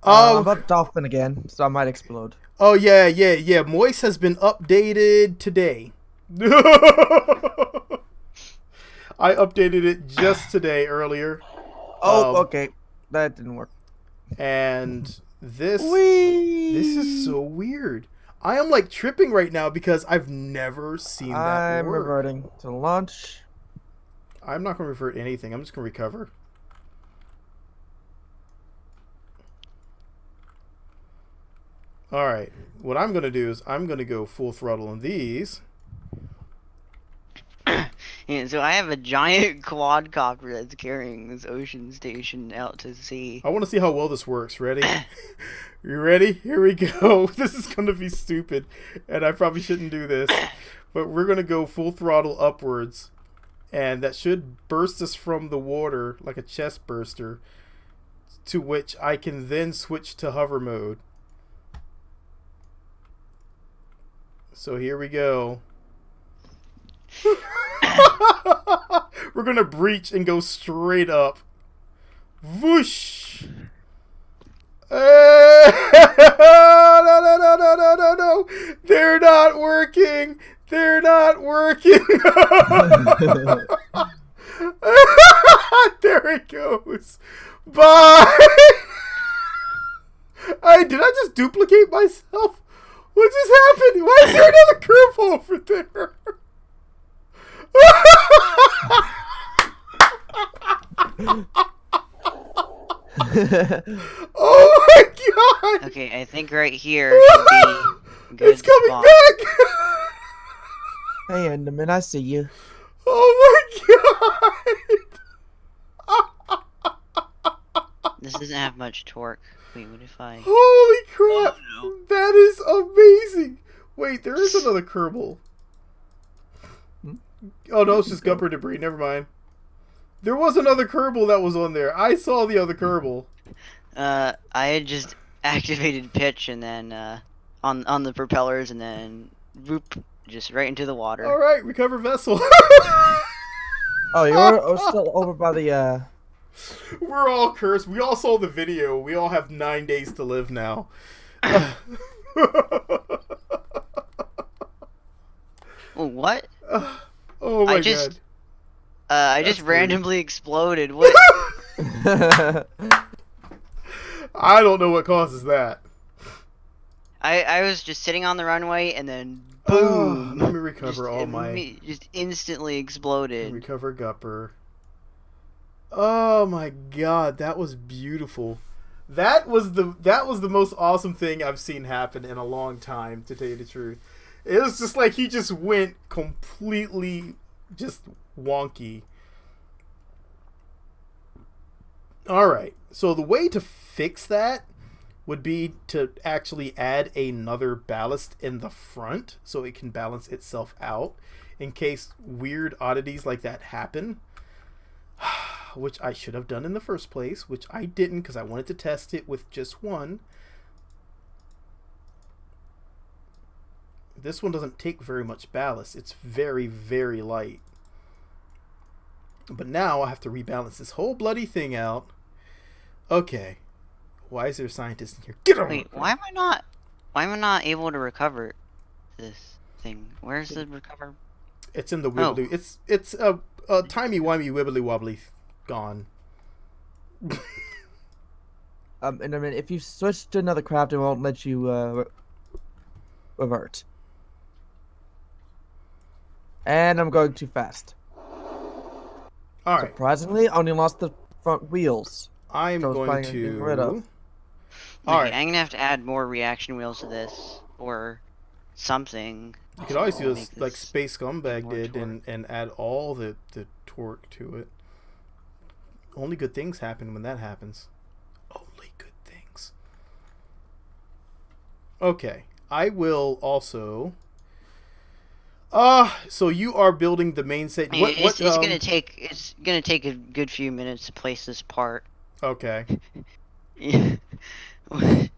Oh, about dolphin again, so I might explode. oh yeah. Moist has been updated today. I updated it just today earlier. Oh, okay. That didn't work. And this Whee! this is so weird. I am like tripping right now because I've never seen that I'm work. reverting to launch. I'm not going to revert anything. I'm just going to recover. Alright. What I'm going to do is I'm going to go full throttle on these. And so I have a giant quadcopter that's carrying this Ocean Station out to sea. I want to see how well this works. Ready? You ready? Here we go. This is going to be stupid. And I probably shouldn't do this. But we're going to go full throttle upwards. And that should burst us from the water like a chest burster. To which I can then switch to hover mode. So here we go. We're gonna breach and go straight up. Whoosh! No! They're not working. They're not working. There it goes. Bye. Did I just duplicate myself? What just happened? Why is there another curve over there? Oh my god! Okay, I think right here should be a good It's coming spot. back! Hey, Enderman, I see you. Oh my god! This doesn't have much torque. Wait, what if I... Holy crap! Oh, That is amazing! Wait, there is another Kerbal. Oh no, it's just gupper debris. Never mind. There was another Kerbal that was on there. I saw the other Kerbal. I had just activated pitch and then, on the propellers and then, whoop, just right into the water. Alright, recover vessel. Oh, you're still over by the, We're all cursed. We all saw the video. We all have 9 days to live now. Oh, what? Oh my I just- god. I just That's weird. randomly exploded. What? I don't know what causes that. I was just sitting on the runway and then Oh, boom. let me recover all my... Just instantly exploded. Recover gupper. Oh my god, that was beautiful. That was the most awesome thing I've seen happen in a long time, to tell you the truth. It was just like he just went completely just wonky. Alright, so the way to fix that would be to actually add another ballast in the front so it can balance itself out in case weird oddities like that happen. Which I should have done in the first place, which I didn't because I wanted to test it with just one. This one doesn't take very much ballast. It's very, very light. But now I have to rebalance this whole bloody thing out. Okay. Why is there a scientist in here? Get over. Wait, why am I not able to recover this thing? Where's the recover? It's in the wibbly. It's a timey-wimey wibbly-wobbly gone. Enderman, if you switch to another craft, it won't let you, revert. And I'm going too fast. Alright. Surprisingly, I only lost the front wheels. I'm So it's going probably gonna get rid to... of. All Okay, right. I'm gonna have to add more reaction wheels to this, or something. You could always do to this make like this Space Scumbag more did torque. and add all the torque to it. Only good things happen when that happens. Only good things. Okay. I will also so you are building the main set. What It's gonna take a good few minutes to place this part. Okay. I'm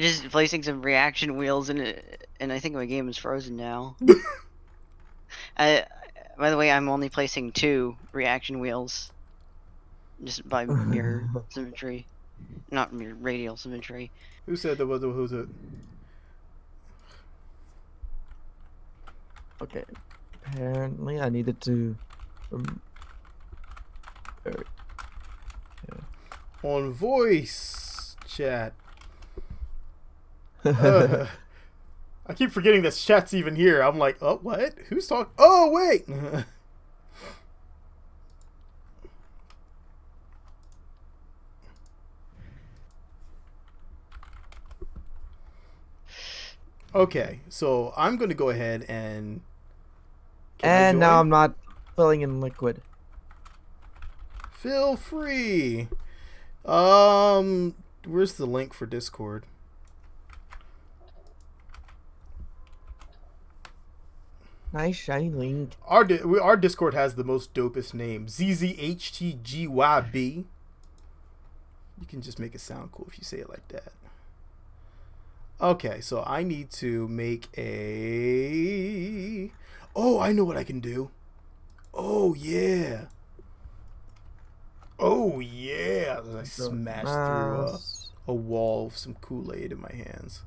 just placing some reaction wheels in it, and I think my game is frozen now. By the way, I'm only placing 2 reaction wheels, just by mirror symmetry, not mirror radial symmetry. Who said there was who's it? Okay. Apparently, I needed to. On voice chat. I keep forgetting that chat's even here. I'm like, oh, what? Who's talking? Oh, wait. Okay, so I'm going to go ahead and... And now I'm not filling in liquid. Feel free. Where's the link for Discord? Nice shiny link. Our Discord has the most dopest name. ZZHTGYB. You can just make it sound cool if you say it like that. Okay, so I need to make a... Oh, I know what I can do. Oh, yeah. Oh, yeah. I smashed through a wall with some Kool-Aid in my hands.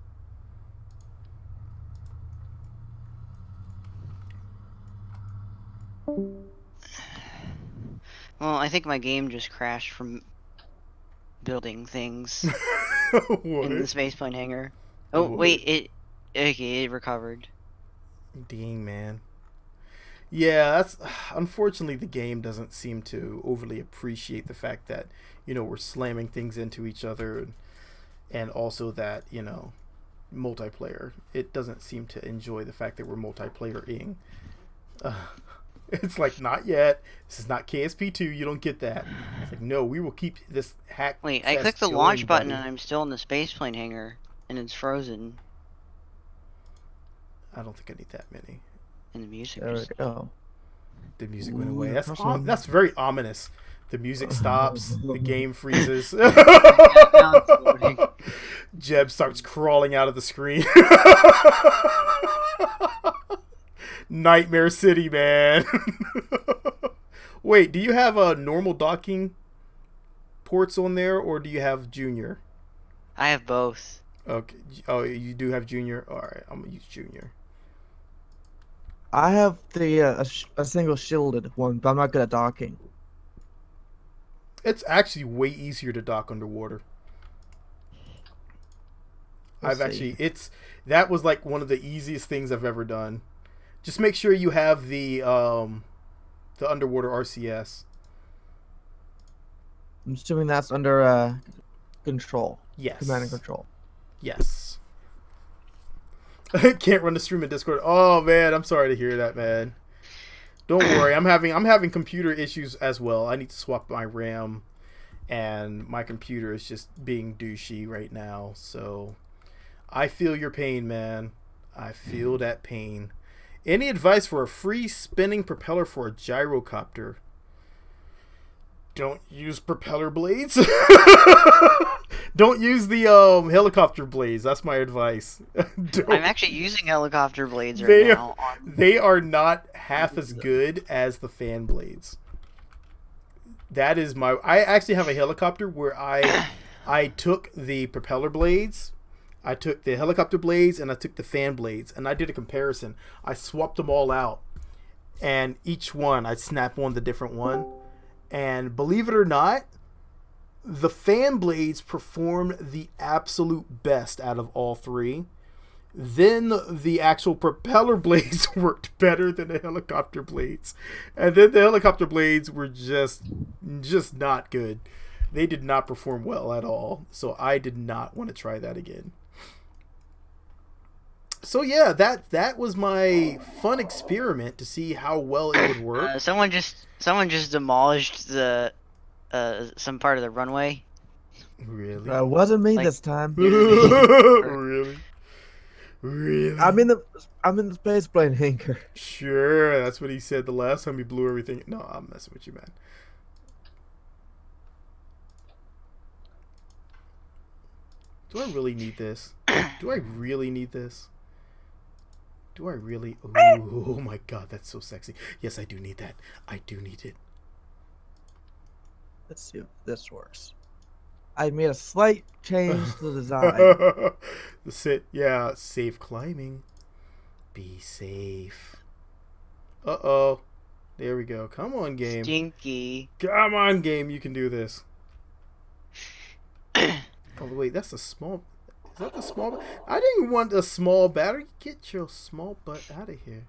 Well, I think my game just crashed from building things in the spaceplane hangar. Oh, What? wait, it recovered. Dang, man. Yeah, that's unfortunately the game doesn't seem to overly appreciate the fact that, you know, we're slamming things into each other and also that, you know, multiplayer. It doesn't seem to enjoy the fact that we're multiplayer-ing. It's like, not yet. This is not KSP2. You don't get that. It's like, no, we will keep this hack. Wait, I clicked the launch button and I'm still in the spaceplane hangar and it's frozen. I don't think I need that many. And the music There we go. The music went away. Ooh, That's very ominous. The music stops. The game freezes. Jeb starts crawling out of the screen. Nightmare City, man. Wait, do you have a normal docking ports on there, or do you have Junior? I have both. Okay. Oh, you do have Junior? Alright, I'm going to use Junior. I have the a single shielded one, but I'm not good at docking. It's actually way easier to dock underwater. That was like one of the easiest things I've ever done. Just make sure you have the underwater RCS. I'm assuming that's under control. Yes. Command and control. Yes. I can't run the stream in Discord. Oh man, I'm sorry to hear that, man. Don't worry, I'm having computer issues as well. I need to swap my RAM, and my computer is just being douchey right now. So, I feel your pain, man. I feel that pain. Any advice for a free spinning propeller for a gyrocopter? Don't use propeller blades. Don't use the helicopter blades. That's my advice. I'm actually using helicopter blades right now. They are not half as good as the fan blades. That is I actually have a helicopter where I took the propeller blades, I took the helicopter blades, and I took the fan blades, and I did a comparison. I swapped them all out, and each one I snap on the different one, and believe it or not, the fan blades perform the absolute best out of all three. Then the actual propeller blades worked better than the helicopter blades, and then the helicopter blades were just not good. They did not perform well at all, so I did not want to try that again. So yeah, that was my fun experiment to see how well it would work. Someone just demolished the some part of the runway. Really? It wasn't me Like- this time. Really? Really? I'm in the space plane hangar. Sure, that's what he said the last time he blew everything. No, I'm messing with you, man. Do I really need this? Do I really need this? Do I really? Ooh, oh my god, that's so sexy. Yes, I do need that. I do need it. Let's see if this works. I made a slight change to the design. Yeah, safe climbing. Be safe. Uh-oh. There we go. Come on, game. Stinky. Come on, game. You can do this. Oh, wait. That's a small... Is that the small... I didn't want a small battery. Get your small butt out of here.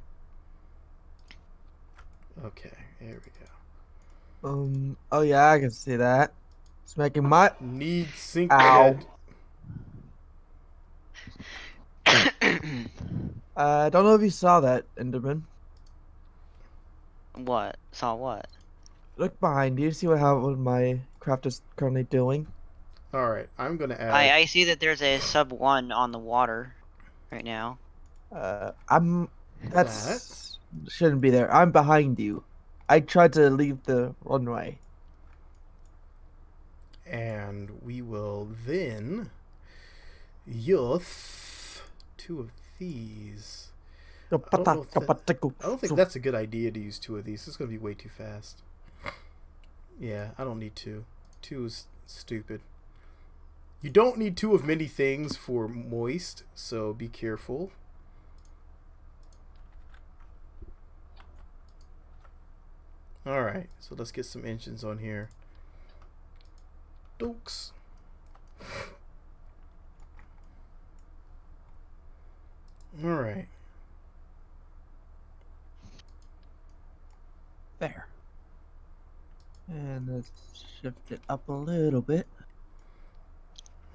Okay. There we go. Oh yeah, I can see that. It's making my... Need sync Ow. bed. I don't know if you saw that, Enderman. What? Saw what? Look behind you. See how my craft is currently doing. Alright. I'm going to add... I see that there's a sub 1 on the water right now. That's... Shouldn't be there. I'm behind you. I tried to leave the runway. And we will then use 2 of these. I don't think that's a good idea to use 2 of these. It's going to be way too fast. Yeah, I don't need 2. 2 is stupid. You don't need 2 of many things for moist, so be careful. Alright, so let's get some engines on here. Dokes. Alright. There. And let's shift it up a little bit.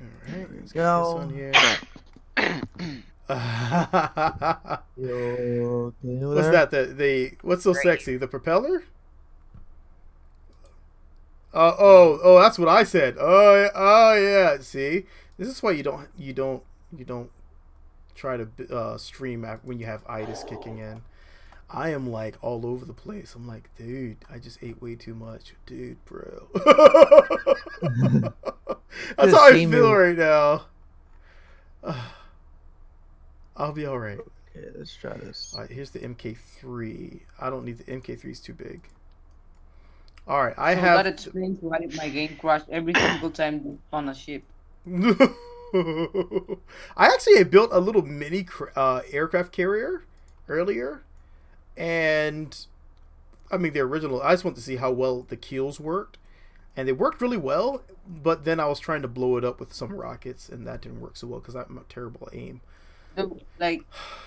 Alright, let's get this go. on here. You okay over What's there? that? What's so Great. sexy? The propeller? Oh, that's what I said. Oh yeah. See, this is why you don't try to stream when you have itis kicking in. I am like all over the place. I'm like, dude, I just ate way too much, dude, bro. That's how I feel right now. I'll be all right. Okay, let's try this. All right, here's the MK3. I don't need the MK3. Is too big. All right, I have. That explains why my game crashed every single time on a ship. I actually built a little mini aircraft carrier earlier, and I mean the original. I just want to see how well the keels worked, and they worked really well. But then I was trying to blow it up with some rockets, and that didn't work so well because I'm a terrible at aim. Like,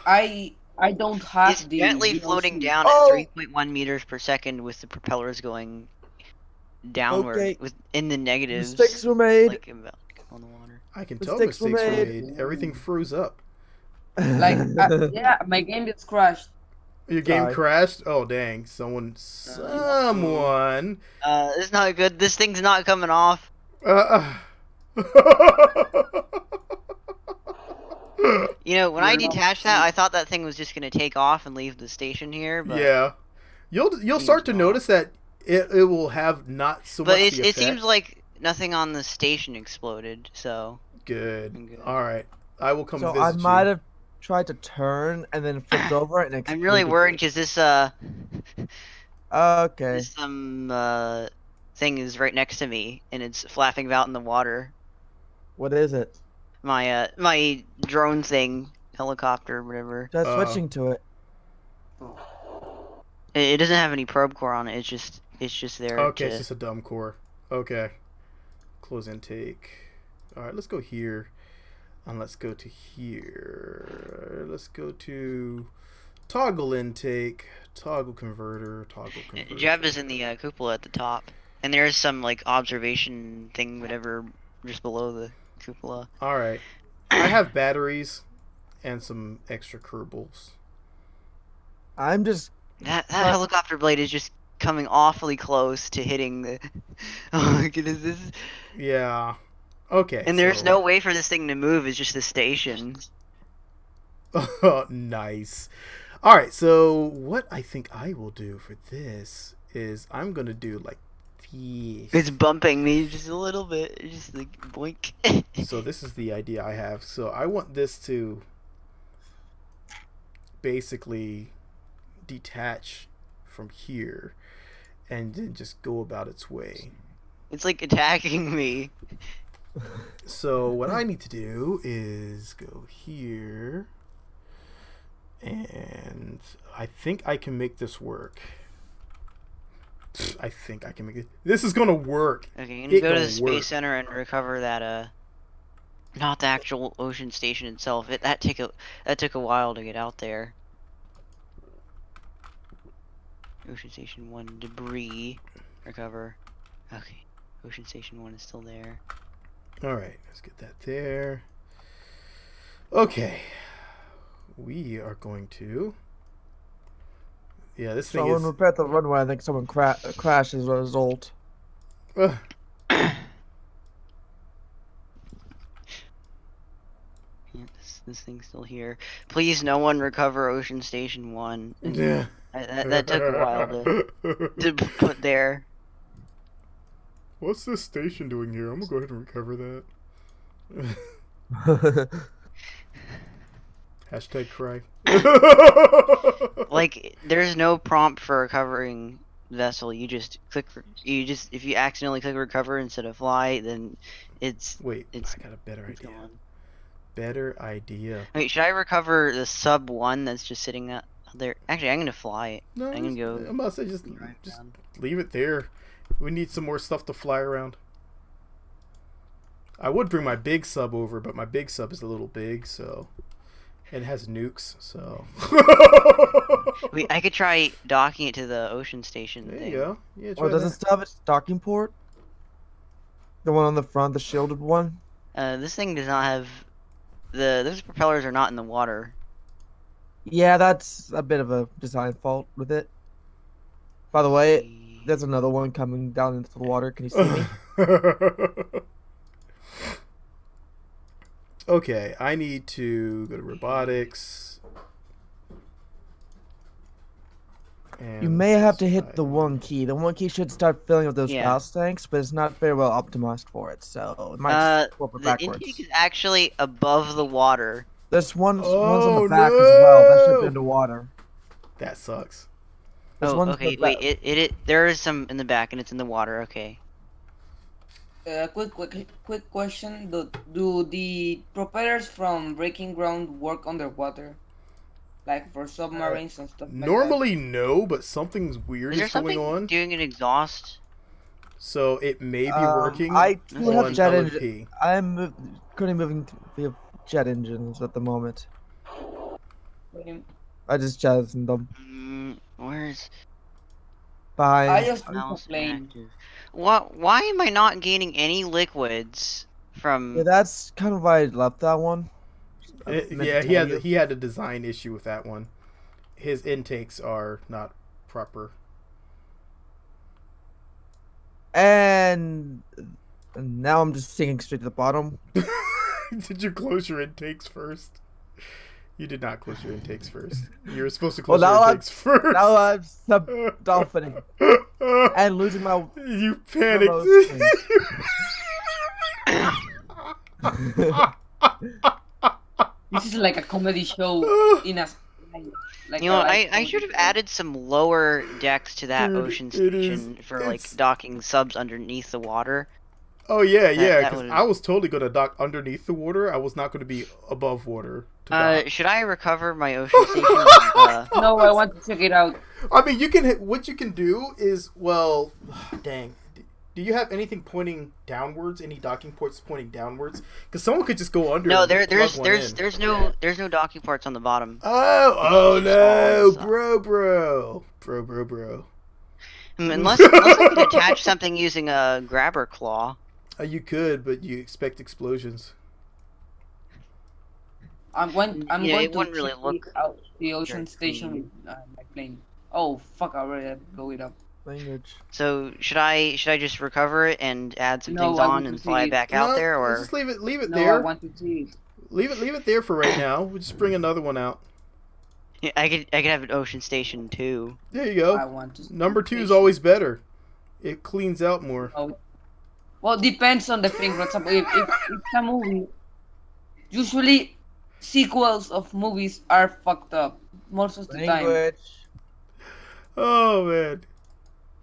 I don't have It's the gently DLC. floating down Oh! at 3.1 meters per second with the propellers going downward Okay. in the negatives. Mistakes were made. Like on the water. I can tell Mistakes were mistakes were made. made. Everything froze up. Like, yeah, my game gets crashed. Your game Sorry. crashed? Oh dang! Someone. It's not good. This thing's not coming off. You know, when I You're not- detached that, I thought that thing was just gonna take off and leave the station here. But Yeah, you'll start to not. notice that it will have not so but much. it the it seems effect. like nothing on the station exploded. So Good. Good. All right, I will come So visit I you. might have tried to turn and then flipped over it and I'm really exploded. worried because this Okay. this thing is right next to me and it's flapping about in the water. What is it? My drone thing, helicopter, whatever. Just switching to it. It doesn't have any probe core on it. It's just there. Okay, to... it's just a dumb core. Okay, close intake. All right, let's go here, and let's go to here. Let's go to toggle intake, toggle converter, toggle converter. Jeb is in the cupola at the top. And there's some like observation thing, whatever, just below the cupola. All right. I have batteries and some extra Kerbals. I'm just That helicopter blade is just coming awfully close to hitting the. Oh my goodness! This is... Yeah. Okay. And there's no way for this thing to move. It's just the station. Nice. All right. So what I think I will do for this is I'm gonna do like this. It's bumping me just a little bit. It's just like boink. So this is the idea I have. So I want this to basically detach from here and then just go about its way. It's like attacking me. So what I need to do is go here, and I think I can make this work. I think I can make it. This is gonna work. Okay, you can go to the Space Center and recover that not the actual ocean station itself. That took a while to get out there. Ocean Station 1 debris recover. Okay. Ocean Station 1 is still there. Alright, let's get that there. Okay. We are going to... Yeah, this thing someone is... repair the runway. I think someone crashed as a result. Yeah, This thing's still here. Please, no one recover Ocean Station 1. yeah. That took a while to put there. What's this station doing here? I'm gonna go ahead and recover that. Hashtag cry. Like, there's no prompt for recovering vessel. You just click. If you accidentally click recover instead of fly, then it's. Wait, I got a better idea. Gone. Better idea. Wait, should I recover the sub 1 that's just sitting out there? Actually, I'm gonna fly it. No, I'm gonna go. I'm about to say just around. leave it there. We need some more stuff to fly around. I would bring my big sub over, but my big sub is a little big, so it has nukes. So Wait, I could try docking it to the ocean station. there thing. you go. Yeah, try Oh, does that. it still have its docking port? The one on the front, the shielded one? This thing does not have those propellers are not in the water. Yeah, that's a bit of a design fault with it. By the way, there's another one coming down into the water. Can you see me? Okay, I need to go to robotics. And You may have to hit the one key. The one key should start filling up those Yeah. ballast tanks, but it's not very well optimized for it, so it might just flip it The backwards. intake is actually above the water. There's one's on Oh, the back as well. That should no! be underwater. That sucks. There's Oh, one's okay. the Wait, back- it there is some in the back and it's in the water. Okay. Quick question. Do the propellers from Breaking Ground work underwater? Like for submarines and stuff like Normally, no, but something's weird Is there is going something on. doing an exhaust? So it may be working I do have on jet LMP. engine. I'm currently moving via jet engines at the moment. that? I just jettisoned them Where's behind. I just need a mouse plane. active? What? Why am I not gaining any liquids from? Yeah, that's kind of why I left that one. I meant Yeah, to he tell had you. he had a design issue with that one. His intakes are not proper. And now I'm just sinking straight to the bottom. Did you close your intakes first? You did not close your intakes first. You were supposed to Well, close your now intakes first. Now I'm sub-dolphining and losing my. You panicked. This is like a comedy show in a like You know, a live I should have comedy show. added some lower decks to that Dude, ocean it station is- for like it's- docking subs underneath the water. Oh yeah, yeah. that Because would've- I was totally gonna dock underneath the water. I was not gonna be above water. To dock. Should I recover my ocean station? No, I want to check it out. I mean, you can hit. What you can do is, well, dang. Do you have anything pointing downwards? Any docking ports pointing downwards? Because someone could just go under. No, and plug one in. there's no docking ports on the bottom. Oh It's no, just all bro. Unless I could attach something using a grabber claw. You could, but you expect explosions. I'm going It to wouldn't really check look out the very ocean station clean. with my plane. Oh fuck! I already had to blow it up. Language. So should I just recover it and add some things No, I on want to and see fly it. back out No, there, let's or just leave it No, I there. want to see it. Leave it there for right now. We'll just bring another one out. yeah, I could have an ocean station too. There you go. I want to see Number the 2 is station. always better. It cleans out more. Oh, well, depends on the thing. For example, if it's a movie, usually sequels of movies are fucked up most of the time. Language. Oh man.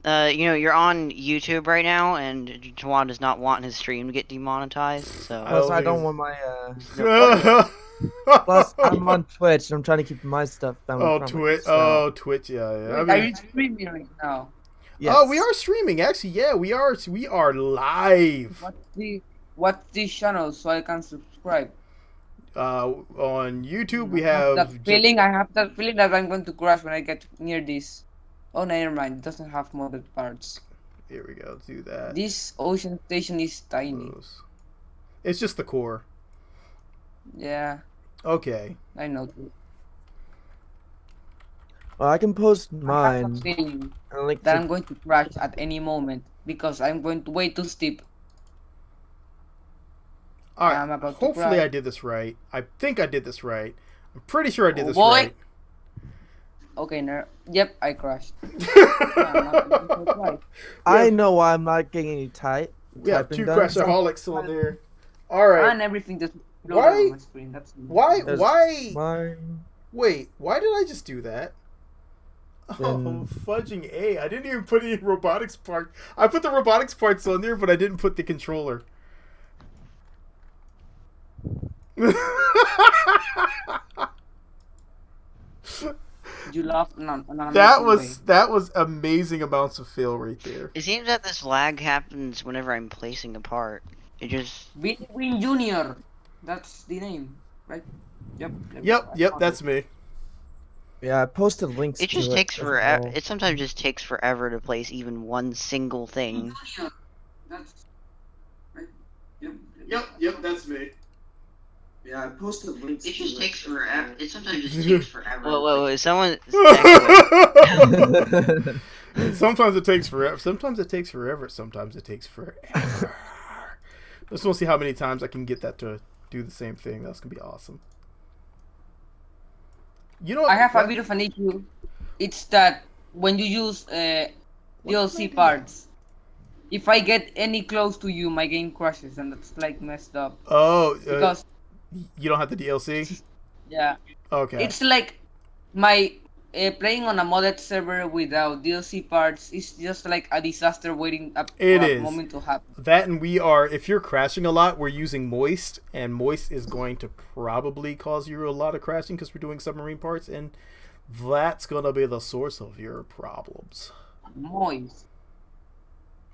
You're on YouTube right now, and Tawan does not want his stream to get demonetized. So Plus, I think don't it's- want my. Plus, I'm on Twitch and I'm trying to keep my stuff family Oh, friendly. Twitch. So, Oh, Twitch. Yeah. Wait, I are mean, you streaming right now? yes. oh, we are streaming. Actually, yeah, we are. We are live. What's the channel so I can subscribe? On YouTube, we I have have. that feeling that I'm going to crash when I get near this. Oh, never mind. It doesn't have modded parts. Here we go. Do that. This ocean station is tiny. Close. It's just the core. Yeah, Okay. I know. Well, I can post I have mine. a feeling And link that to I'm going to crash at any moment because I'm going to way too steep. All right. I'm about to Hopefully, cry. I did this right. I think I did this right. I'm pretty sure I did Oh, this boy. right. Okay, yep, I crashed. I'm not going to cry. I know why I'm not getting any We have typing 2 done. crashaholics on there. All right. And everything just Why? exploded on my screen. That's There's Why? Mine. Wait, why did I just do that? Oh, Then- fudging A. I didn't even put any robotics part. I put the robotics parts on there, but I didn't put the controller. You laughed. No, that was amazing amounts of fail right there. it seems that this lag happens whenever I'm placing a part. It just Billy Win Jr. That's the name, right? Yep. Yep, that's me. Yeah, I posted links it to just it takes as forever. well. It sometimes just takes forever to place even one single thing. Junior. That's right. Yep, that's me. Yeah, I posted links It just takes forever. It sometimes just takes takes forever. Whoa! Someone. Sometimes it takes forever. Sometimes it takes forever. Sometimes it takes forever. Just want to see how many times I can get that to do the same thing. That's gonna be awesome. You know what? I have a bit of an issue. It's that when you use DLC parts, if I get any close to you, my game crashes, and that's like messed up. Oh, Because you don't have the DLC. yeah, Okay. it's like my playing on a modded server without DLC parts is just like a disaster waiting up for It a is. moment to happen. That, and we are, if you're crashing a lot, we're using Moist, and Moist is going to probably cause you a lot of crashing because we're doing submarine parts, and that's going to be the source of your problems. Moist.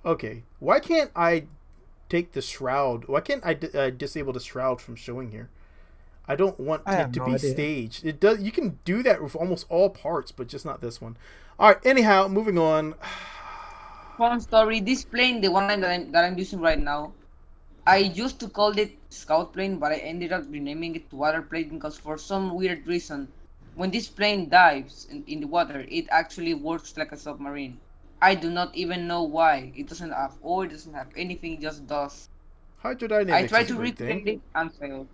Okay, why can't I take the shroud? Why can't I disable the shroud from showing here? I don't want I it have to no be idea. staged. It does. You can do that with almost all parts, but just not this one. All right. Anyhow, moving on. Fun story. This plane, the one that I'm using right now, I used to call it scout plane, but I ended up renaming it to water plane because for some weird reason, when this plane dives in the water, it actually works like a submarine. I do not even know why. It doesn't have oil, it doesn't have anything, it just does. Hydrodynamics I tried is a to great recreate thing. it and failed.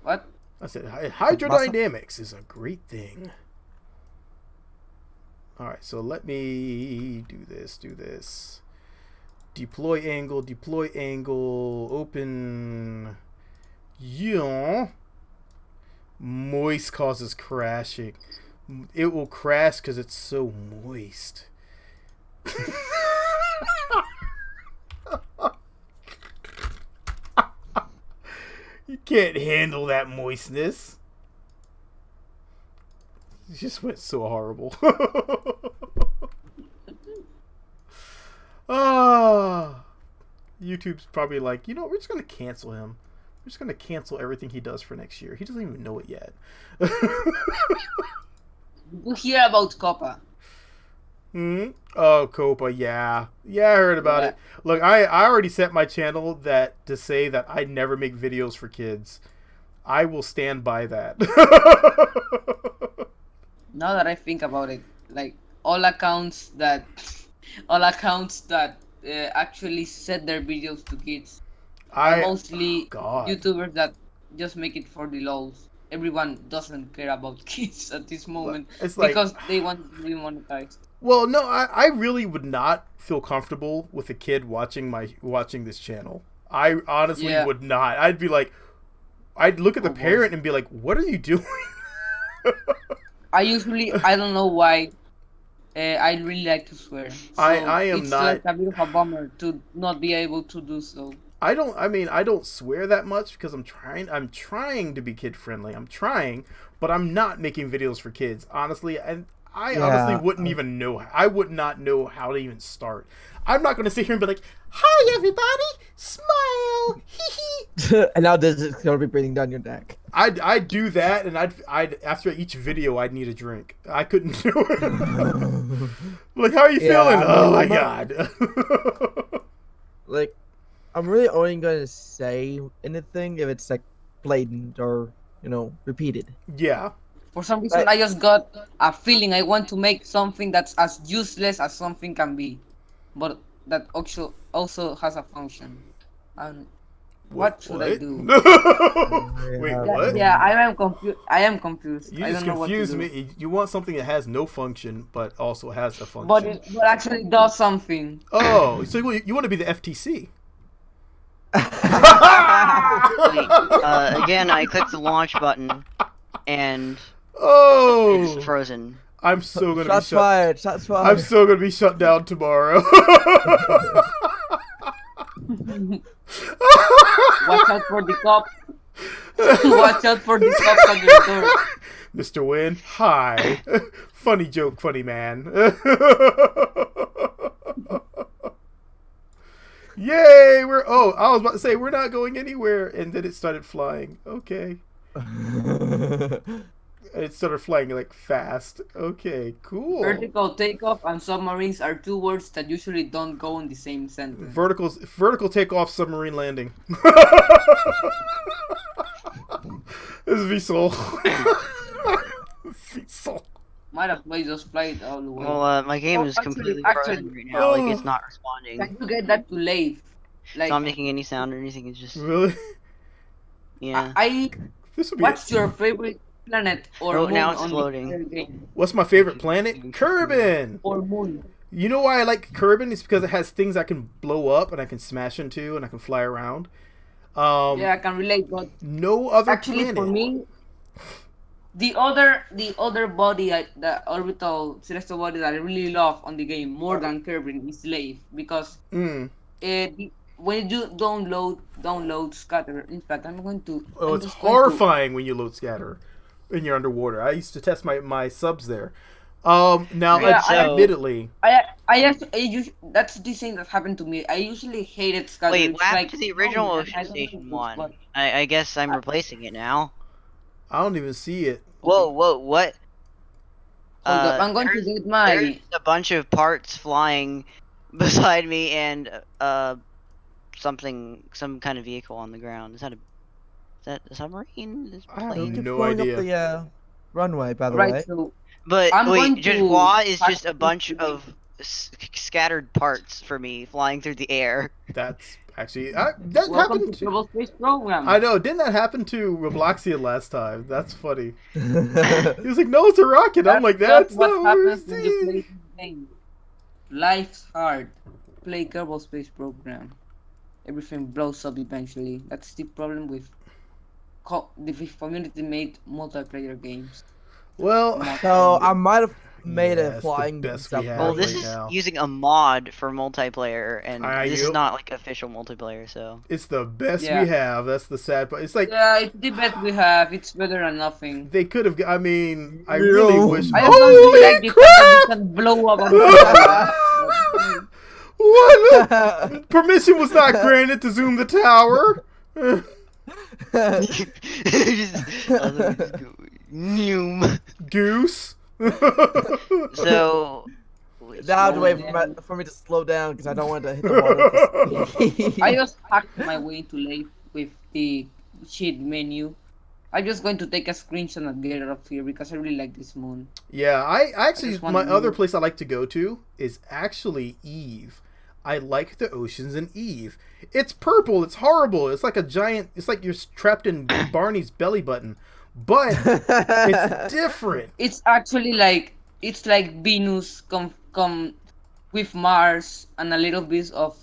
What? I said hydrodynamics is a great thing. All right, so let me do this. Deploy angle, open. Yeah. Moist causes crashing. It will crash because it's so moist. You can't handle that moistness. It just went so horrible. Ah, YouTube's probably like, you know, we're just gonna cancel him. We're just gonna cancel everything he does for next year. He doesn't even know it yet. You hear about Copa? Hmm. Oh, Copa, yeah, I heard about it. Look, I already set my channel to say that I never make videos for kids. I will stand by that. Now that I think about it, like all accounts that, all accounts that actually set their videos to kids are Oh mostly God. YouTubers that just make it for the lols. Everyone doesn't care about kids at this moment It's like, because they want to be monetized. well, no, I really would not feel comfortable with a kid watching this channel. I honestly Yeah. would not. I'd be like, I'd look at the Oh, boy. parent and be like, "What are you doing?" I don't know why, I really like to swear. So I am it's not. like a bit of a bummer to not be able to do so. I don't. I mean, I don't swear that much because I'm trying. I'm trying to be kid friendly. I'm trying, but I'm not making videos for kids. Honestly, and I honestly wouldn't even know. I would not know how to even start. I'm not going to sit here and be like, "Hi, everybody, smile, hee hee." And now this is gonna be breathing down your neck. I'd do that, and I'd after each video, I'd need a drink. I couldn't do it. Like, how are you feeling? Oh my God. Like, I'm really only gonna say anything if it's like blatant or repeated. Yeah. For some reason, I just got a feeling I want to make something that's as useless as something can be, but that also has a function. And what should I do? Wait, what? Yeah, I am confused. You I just don't know what to confused do. me. You want something that has no function, but also has a function. But it actually does something. Oh, so you want to be the FTC? Wait, again, I clicked the launch button, and Oh, it's frozen. I'm so gonna Shots be shut. fired. Shots fired. I'm so gonna be shut down tomorrow. Watch out for the cops. Watch out for the cops on your door. Mr. Wynn, hi. Funny joke, funny man. Yay! I was about to say we're not going anywhere, and then it started flying. Okay. It started flying like fast. Okay, cool. Vertical takeoff and submarines are two words that usually don't go in the same sentence. Vertical takeoff, submarine landing. This is VTOL. VTOL. Might as well just fly it all the way. Well, my game is completely frozen right now. Like, it's not responding. Can you get that to live? It's not making any sound or anything. It's just Really? yeah. This would be. What's your favorite planet or moon now it's on floating. the game? What's my favorite planet? Kerbin. Or moon? You know why I like Kerbin? It's because it has things I can blow up and I can smash into and I can fly around. Yeah, I can relate, but No other actually planet. for me, the other body, the orbital celestial body that I really love on the game more than Kerbin is Slave, because when you download Scatter. In fact, I'm going to. Oh, it's horrifying when you load Scatter and you're underwater. I used to test my subs there. Now, Yeah, admittedly, that's the thing that happened to me. I usually hated Scatter. Wait, It's what happened like, to the original oh, Ocean I don't Station know which 1? I guess I'm replacing it now. I don't even see it. Whoa, what? Hold up, I'm going to there's- get my. There's a bunch of parts flying beside me and some kind of vehicle on the ground. Is that a submarine? Is I have plane? no Going idea. Up the runway, by the Right, way. so But I'm going wait, to Joie is just a actually bunch do- of scattered parts for me flying through the air. That's actually that welcome happened. to Kerbal Space Program. I know. Didn't that happen to Robloxia last time? That's funny. He was like, "No, it's a rocket." I'm like, "That's what not what we're happens when you play seeing." this game. Life's hard. Play Kerbal Space Program. Everything blows up eventually. That's the problem with the community-made multiplayer games. Well, So I might have made Yeah, a it's the flying best stuff. we have Well, this right is now. using a mod for multiplayer, and this is you- not like official multiplayer. So it's the best Yeah. we have. That's the sad part. It's like Yeah, it's the best we have. It's better than nothing. they could have. I mean, I really No. wish. I just don't really Holy like the fact that crap! you can blow up a What? Permission was not granted to zoom the tower. Noom. Goose. So, Now I have to wait slowing for me to slow down because I don't want to hit the water at the speed. I just hacked my way to life with the sheet menu. I'm just going to take a screenshot and get it up here because I really like this moon. Yeah, I actually, just want my to other move. place I like to go to is actually Eve. I like the oceans in Eve. It's purple. It's horrible. It's like a giant. It's like you're trapped in Barney's belly button, but it's different. It's actually like it's like Venus come with Mars and a little bit of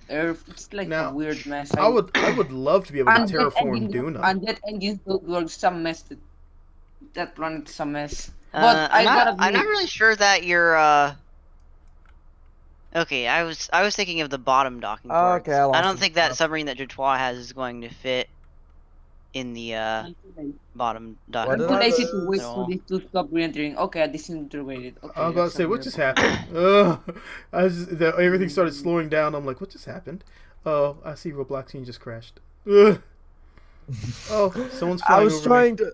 Earth. It's like a Now, weird mess. I would love to be able to terraform Duna. And jet engines don't work. It's a mess. That planet's a mess. But I'm I gotta not admit, really sure that you're Okay, I was thinking of the bottom docking ports. Okay, I lost I don't some think that stuff. submarine that Jotois has is going to fit in the bottom docking What I'm did too I ports lazy lose? to wait at for all. this to stop re-entering. Okay, I disintegrated. Okay, I was about to that's say, a what weird just one. happened? Everything started slowing down. I'm like, what just happened? Oh, I see Robloxian just crashed. Ugh. Oh, someone's flying over me.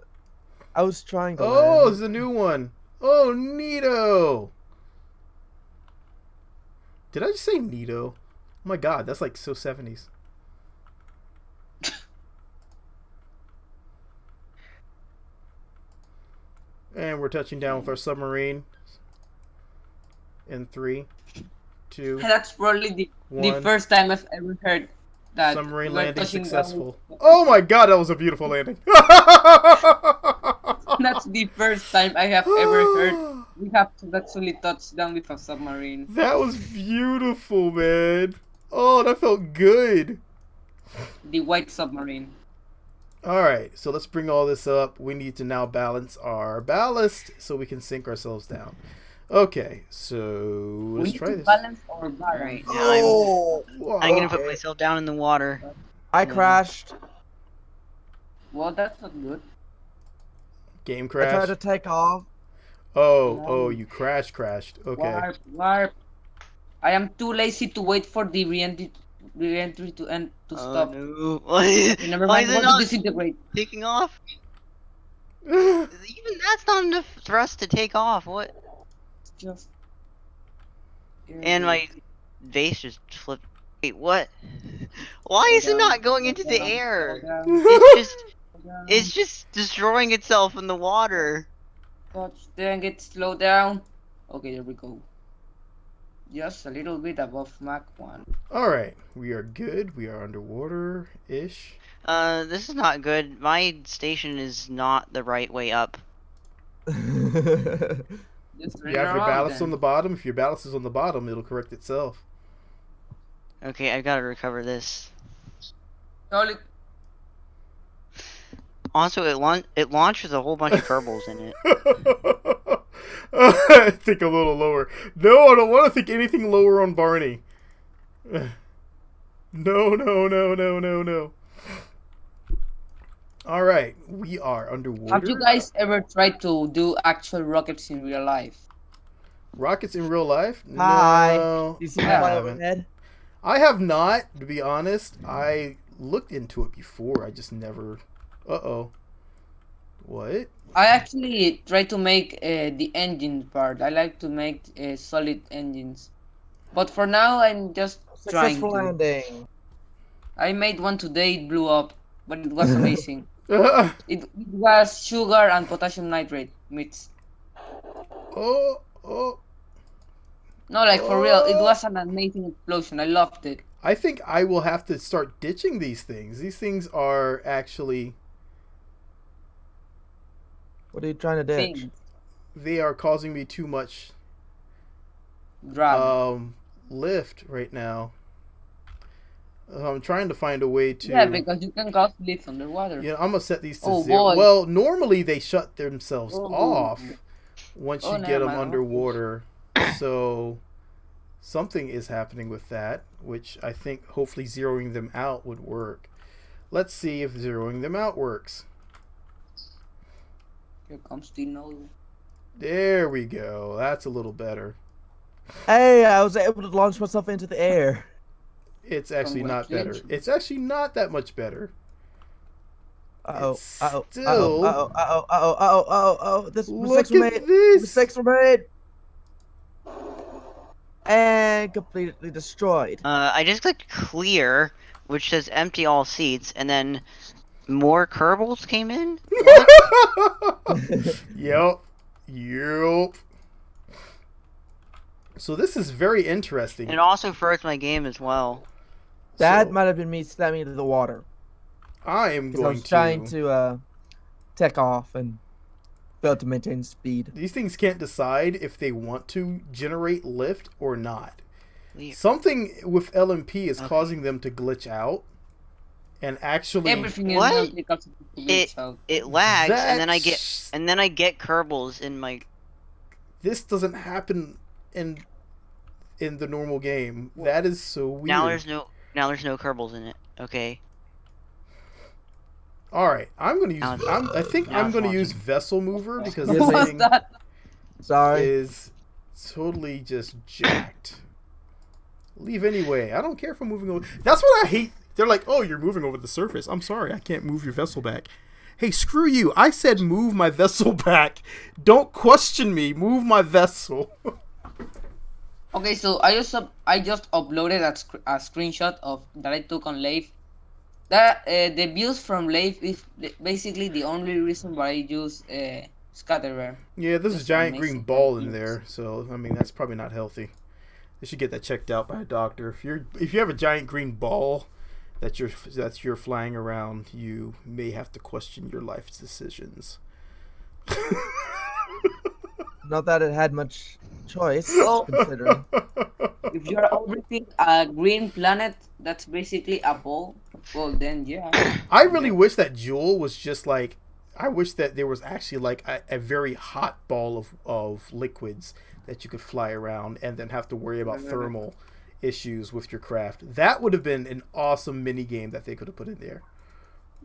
I was trying to Oh, land. it's a new one. Oh, neato. Did I just say neato? Oh my god, that's like so 70s. And we're touching down with our submarine. In 3, 2, That's probably the 1. first time I've ever heard that Submarine we're landing touching successful. down. Oh my god, that was a beautiful landing. That's the first time I have ever heard we have to actually touch down with a submarine. That was beautiful, man. Oh, that felt good. The white submarine. Alright, so let's bring all this up. We need to now balance our ballast so we can sink ourselves down. Okay, so We let's need try to this. balance our balance. Right, now Oh, I'm gonna put okay. myself down in the water. I crashed. Well, that's not good. Game I tried crash. to take off. Oh, you crashed. Okay. Warp. I am too lazy to wait for the re-entry to end to stop. No. Okay, never Why mind. is I'm it going to not disintegrate. taking off? Even that's not enough thrust to take off. What? It's just. And my base just flipped. Wait, what? Why is it not going into the air? It's just destroying itself in the water. Dang it, slow down. Okay, there we go. Just a little bit above Mach 1. Alright, we are good. We are underwater-ish. This is not good. My station is not the right way up. Just You have your ballast on the bottom. If your ballast is on the bottom, it'll correct itself. Okay, I gotta recover this. Solid. Also, it launches a whole bunch of Kerbals in it. I think a little lower. No, I don't want to think anything lower on Barney. No. Alright, we are underwater. Have you guys ever tried to do actual rockets in real life? Rockets in real life? Hi. No, You see I me fly haven't. overhead? I have not, to be honest. I looked into it before. I just never... Uh-oh. What? I actually try to make the engine part. I like to make solid engines. But for now, I'm just trying Successful to. landing. I made one today, it blew up. But it was amazing. Oh, It was sugar and potassium nitrate mixed. oh. No, like for real, it was an amazing explosion. I loved it. I think I will have to start ditching these things. These things are actually... What are you trying to ditch? Thing. They are causing me too much Drag. lift right now. I'm trying to find a way to... Yeah, because you can cause lift underwater. Yeah, I'm gonna set these to Oh, 0. boy. Well, normally they shut themselves Oh. off once Oh, you never get them mind. underwater. So something is happening with that, which I think hopefully zeroing them out would work. Let's see if zeroing them out works. Here comes the nose. There we go. That's a little better. Hey, I was able to launch myself into the air. It's actually not better. Congratulations. It's actually not that much better. Uh-oh, It's uh-oh, still- uh-oh. This Look mistakes were at made. this. Mistakes were made. And completely destroyed. I just clicked clear, which says empty all seats, and then more Kerbals came in? What? Yep. Yep. So this is very interesting. And it also froze my game as well. That So, might have been me slamming into the water. I am Because I going was trying to take off and failed to maintain speed. These things can't decide if they want to generate lift or not. Clear. Something with LMP is causing them to glitch out. And actually, Everything is What? not because of the glitch out. It lags, and then That's- I get Kerbals in my. this doesn't happen in the normal game. That is so weird. Now there's no Kerbals in it. Okay. All right, I'm gonna use. Now it's- I think now I'm it's gonna use launching. Vessel Mover because Yes, this I- What's thing that? Sorry. is totally just jacked. Leave anyway. I don't care if I'm moving over. That's what I hate. They're like, oh, you're moving over the surface. I'm sorry, I can't move your vessel back. Hey, screw you. I said move my vessel back. Don't question me. Move my vessel. Okay, so I just uploaded a screenshot of that I took on Live. That the views from Live is basically the only reason why I use Scatterware. Yeah, there's a Just giant amazing green ball in views. there, so I mean that's probably not healthy. They should get that checked out by a doctor. If you have a giant green ball that you're flying around, you may have to question your life decisions. Not that it had much choice, Oh. considering. If you're orbiting a green planet, that's basically a ball. Well, then yeah. I really wish that Jewel was just like. I wish that there was actually like a very hot ball of liquids that you could fly around and then have to worry about thermal issues with your craft. That would have been an awesome mini game that they could have put in there.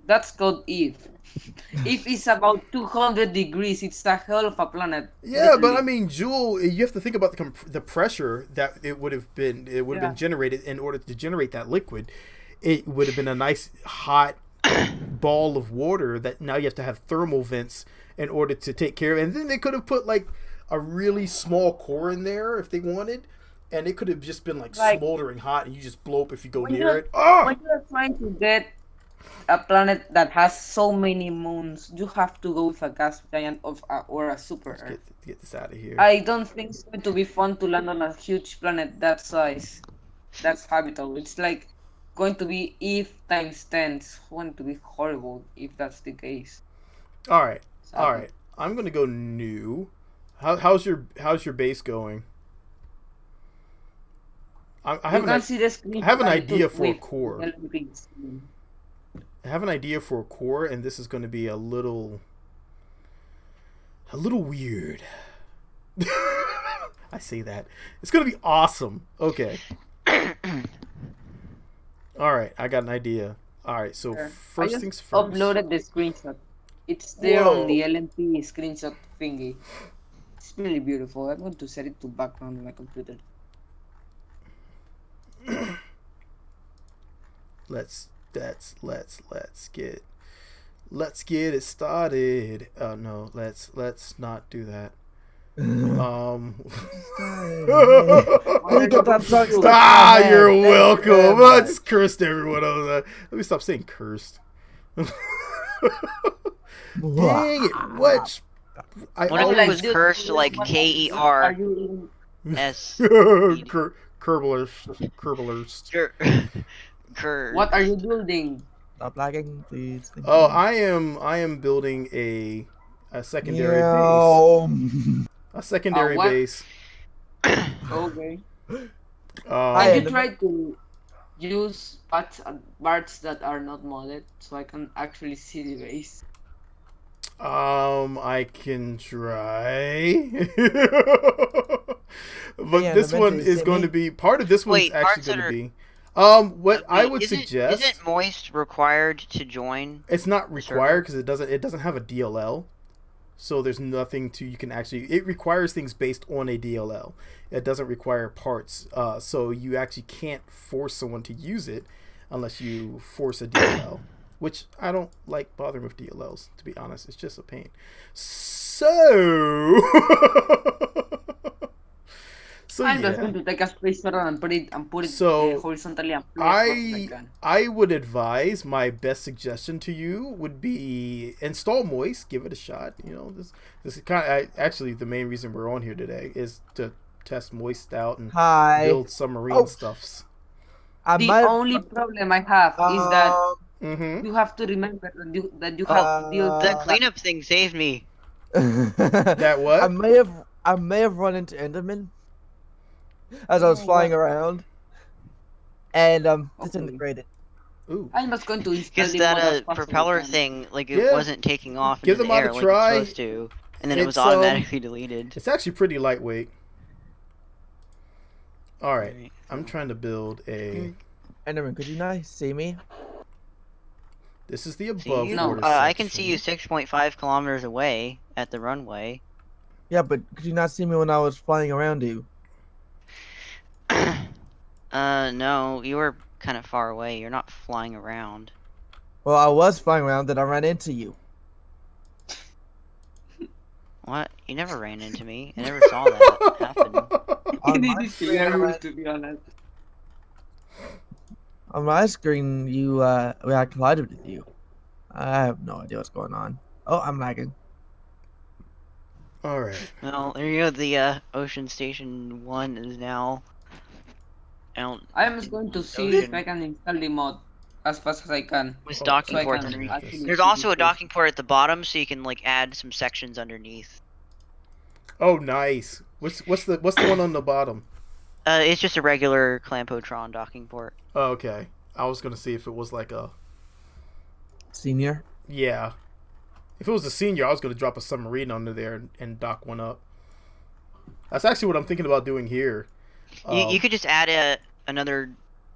That's called If. If it's about 200 degrees, it's a hell of a planet. Yeah, but I literally. mean, Jewel, you have to think about the pressure that it would have been Yeah. generated in order to generate that liquid. It would have been a nice hot ball of water that now you have to have thermal vents in order to take care of. And then they could have put like a really small core in there if they wanted, and it could have just been like smoldering hot, and you just blow up if you go When near you're- it. Oh! When you're trying to get a planet that has so many moons, you have to go with a gas giant or a super Earth. Get this out of here. I don't think it's going to be fun to land on a huge planet that size. That's habitable. It's like going to be if times 10. It's going to be horrible if that's the case. All right, all Sadly. right. I'm gonna go new. How's your base going? I have You can an see the screen. I have an that I idea took for a with core. LMP screen. I have an idea for a core, and this is going to be a little weird. I say that. It's going to be awesome. Okay. All right, I got an idea. All right, so Sure. first I just things first. uploaded the screenshot. It's there Whoa. on the LMP screenshot thingy. It's really beautiful. I'm going to set it to background on my computer. Let's get it started. No, let's not do that. Look at that song stuck in my head. You're Thank you welcome. very I much. just cursed everyone on that. Let me stop saying cursed. Dang it! What? What if Oh, it like was this- cursed to like what- KER Are you S? Kerbalers. Curse. What are you building? Stop lagging, please. Thank Oh, you. I am building a secondary base. Meow. A secondary what? base. Okay. I Have am- you tried to use parts that are not modded so I can actually see the base? I can try. But Yeah, this one eventually is see going me. to be part of this one's Wait, actually parts going that to are- be. What I would suggest. Isn't Moist required to join? It's not server? required because it doesn't have a DLL, so there's nothing to you can actually. It requires things based on a DLL. It doesn't require parts, so you actually can't force someone to use it unless you force a DLL, which I don't like bothering with DLLs, to be honest. It's just a pain. So So I'm just going yeah. to take a space shuttle and put it So horizontally and play as fast as I can. I would advise, my best suggestion to you would be install Moist, give it a shot. You know, this is kind of actually the main reason we're on here today is to test Moist out and Hi. build submarine Oh, stuffs. I The might. only problem I have is that Um. Mm-hmm. you have to remember that you have Oh, to deal the Uh. cleanup thing saved me. That I what? may have run into Enderman as I was flying what. around, and Okay. disintegrated. Ooh, I'm just going to install Because the that mod as fast as I propeller can. thing, like, it yeah. wasn't taking off Give into the the mod a air like it's try. supposed to. And then it was It's automatically deleted. it's actually pretty lightweight. All right, Alright, I'm so- trying to build a. Enderman, could you not see me? This is the See above you? No. water I can see section. you 6.5 kilometers away at the runway. Yeah, but could you not see me when I was flying around you? No, you were kind of far away. You're not flying around. Well, I was flying around, then I ran into you. What? You never ran into me. I never saw that happen. On my It is screen, I ran- hilarious, to be honest. on my screen, I collided with you. I have no idea what's going on. Oh, I'm lagging. All right. Well, there you go. The Ocean Station 1 is now out I'm just going to in see if ocean I can install the mod as fast as I can. with Oh, docking So I ports can underneath. actually There's see also the a docking port at the bottom, so you can like add some sections underneath. Oh, nice. What's the one on the bottom? It's just a regular Clampotron docking port. Oh, okay. I was gonna see if it was like a Senior. yeah. If it was a senior, I was gonna drop a submarine under there and dock one up. That's actually what I'm thinking about doing here. You could just add another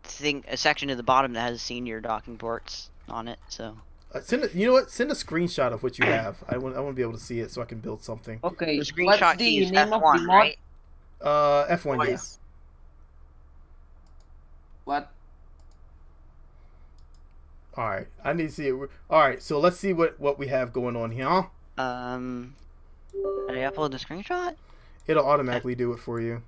thing, a section to the bottom that has senior docking ports on it. So you know what? Send a screenshot of what you have. I want to be able to see it so I can build something. Okay, the what's screenshot the key is name of the F1, mod? right? F1, yeah. Twice. What? All right, I need to see it. All right, so let's see what we have going on here. Did I upload the screenshot? It'll automatically do it for you.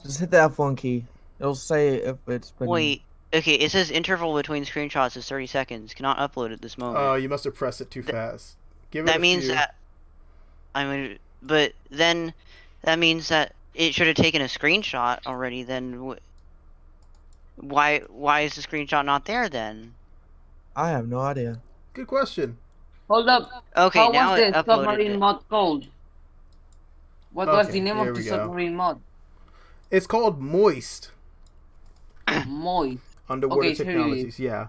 Just hit the F1 key. It'll say if it's been. Wait. Okay, it says interval between screenshots is 30 seconds. Cannot upload at this moment. You must have pressed it too fast. Give it That a means few. that. I mean, but then that means that it should have taken a screenshot already. Then why is the screenshot not there then? I have no idea. Good question. Hold up. Okay, How now was it the uploaded submarine it. mod called? What was Okay, the name there of the we go. submarine mod? It's called Moist Moist. Underwater Okay, so here it Technologies. Yeah.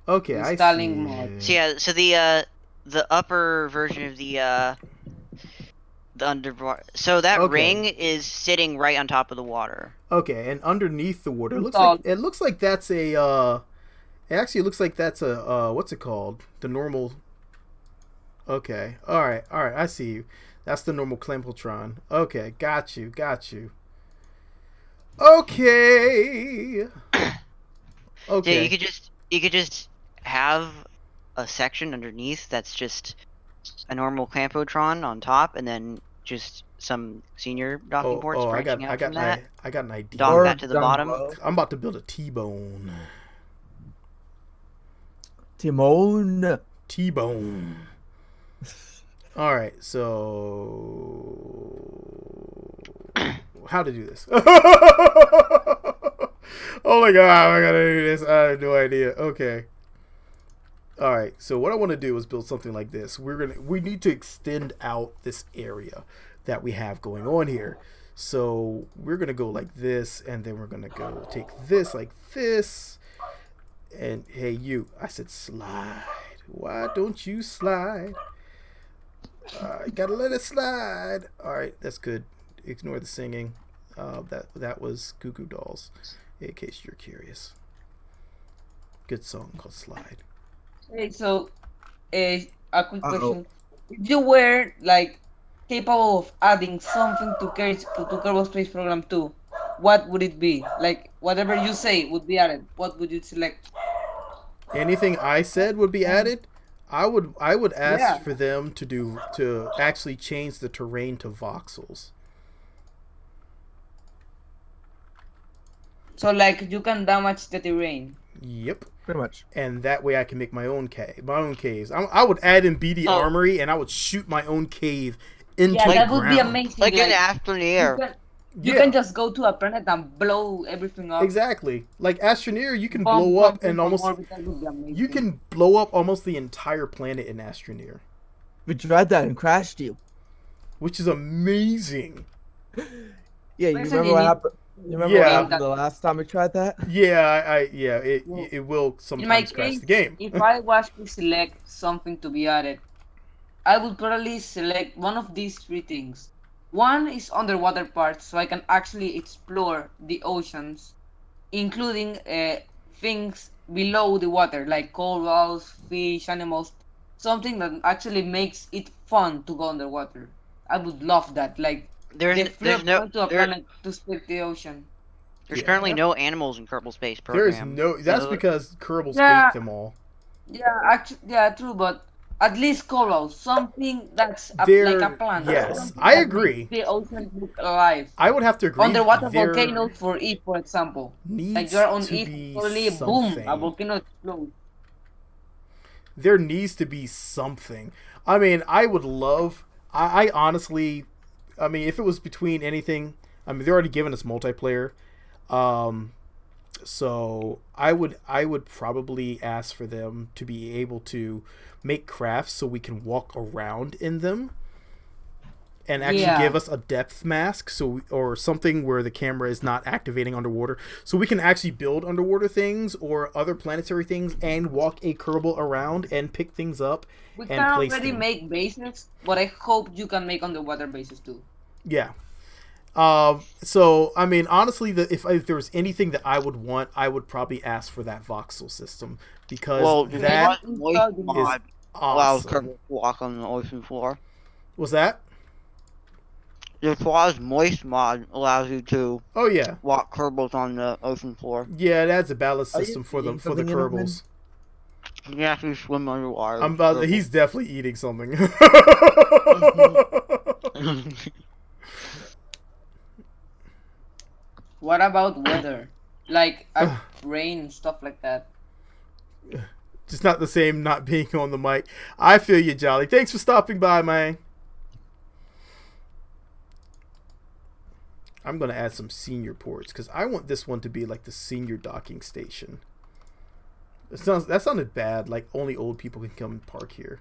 Okay, I Installing see. mod. So yeah, so the upper version of the underwater. So that Okay. ring is sitting right on top of the water. Okay, and underneath the water, Installed. it looks like that's a actually it looks like that's a what's it called? The normal. Okay, all right, I see you. That's the normal Clampotron. Okay, got you. Okay. Okay. Yeah, you could just have a section underneath that's just a normal Clampotron on top, and then just some senior docking ports branching out from that. I got an idea. Dock Or that to the down bottom. below. I'm about to build a T-bone. Timon. T-bone. All right, so how to do this? Oh my god, I gotta do this. I have no idea. Okay. All right. So what I want to do is build something like this. We need to extend out this area that we have going on here. So we're gonna go like this, and then we're gonna go take this like this. And hey, you! I said slide. Why don't you slide? Gotta let it slide. All right, that's good. Ignore the singing. That was Goo Goo Dolls, in case you're curious. Good song called Slide. Hey, so, a quick Uh-oh. question. If you were, like, capable of adding something to Kerbal Space Program 2, what would it be? Like, whatever you say would be added. What would you select? Anything I said would be added. I would ask Yeah. for them to actually change the terrain to voxels. So like you can damage the terrain. Yep. Pretty much. And that way I can make my own caves. I would add in BD Oh. Armory, and I would shoot my own cave into Yeah, the that would be ground. amazing. Like in you Astroneer. can you Yeah, can just go to a planet and blow everything up. exactly. Like Astroneer, you can Bomb blow up something and from almost orbit, that would be amazing. you can blow up almost the entire planet in Astroneer, We tried that and crashed you. which is amazing. Yeah, you Basically, remember what need- happened? You remember Yeah. what happened the last time we tried that? Yeah, it Well, it will In my sometimes crash case, the game. if I was to select something to be added, I would probably select one of these three things. One is underwater parts, so I can actually explore the oceans, including things below the water, like corals, fish, animals, something that actually makes it fun to go underwater. I would love that, like the fear There's of no going to a planet to split the ocean. there's Yeah. currently no animals in Kerbal Space There is Program. no. That's So- because Kerbals Yeah. ate them all. Yeah, actually, yeah, true, but at least corals, something that's like They're a plant. yes, something I that agree. makes the ocean look alive. I would have to agree. Underwater there volcanoes for Eve, for example. Like needs you're on to Eve, be suddenly boom, a something. volcano explodes. There needs to be something. I mean, I would love. I honestly, I mean, if it was between anything, I mean, they're already giving us multiplayer. So I would probably ask for them to be able to make crafts so we can walk around in them, and actually Yeah. give us a depth mask, or something where the camera is not activating underwater, so we can actually build underwater things or other planetary things and walk a Kerbal around and pick things up We and can place already them. make bases, but I hope you can make underwater bases too. Yeah. So I mean, honestly, if there was anything that I would want, I would probably ask for that voxel system, because Well, that the moist mod allows awesome. Kerbal to walk on the ocean floor. Was that? The Twas moist mod allows you to Oh yeah, walk Kerbals on the ocean floor. yeah. It adds a ballast Are you system for the eating something, Kerbals. You can actually swim underwater. I'm about. He's definitely eating something. What about weather? Like rain and stuff like that. Just not the same not being on the mic. I feel you, Jolly. Thanks for stopping by, man. I'm going to add some senior ports because I want this one to be like the senior docking station. That sounded bad. Like only old people can come and park here.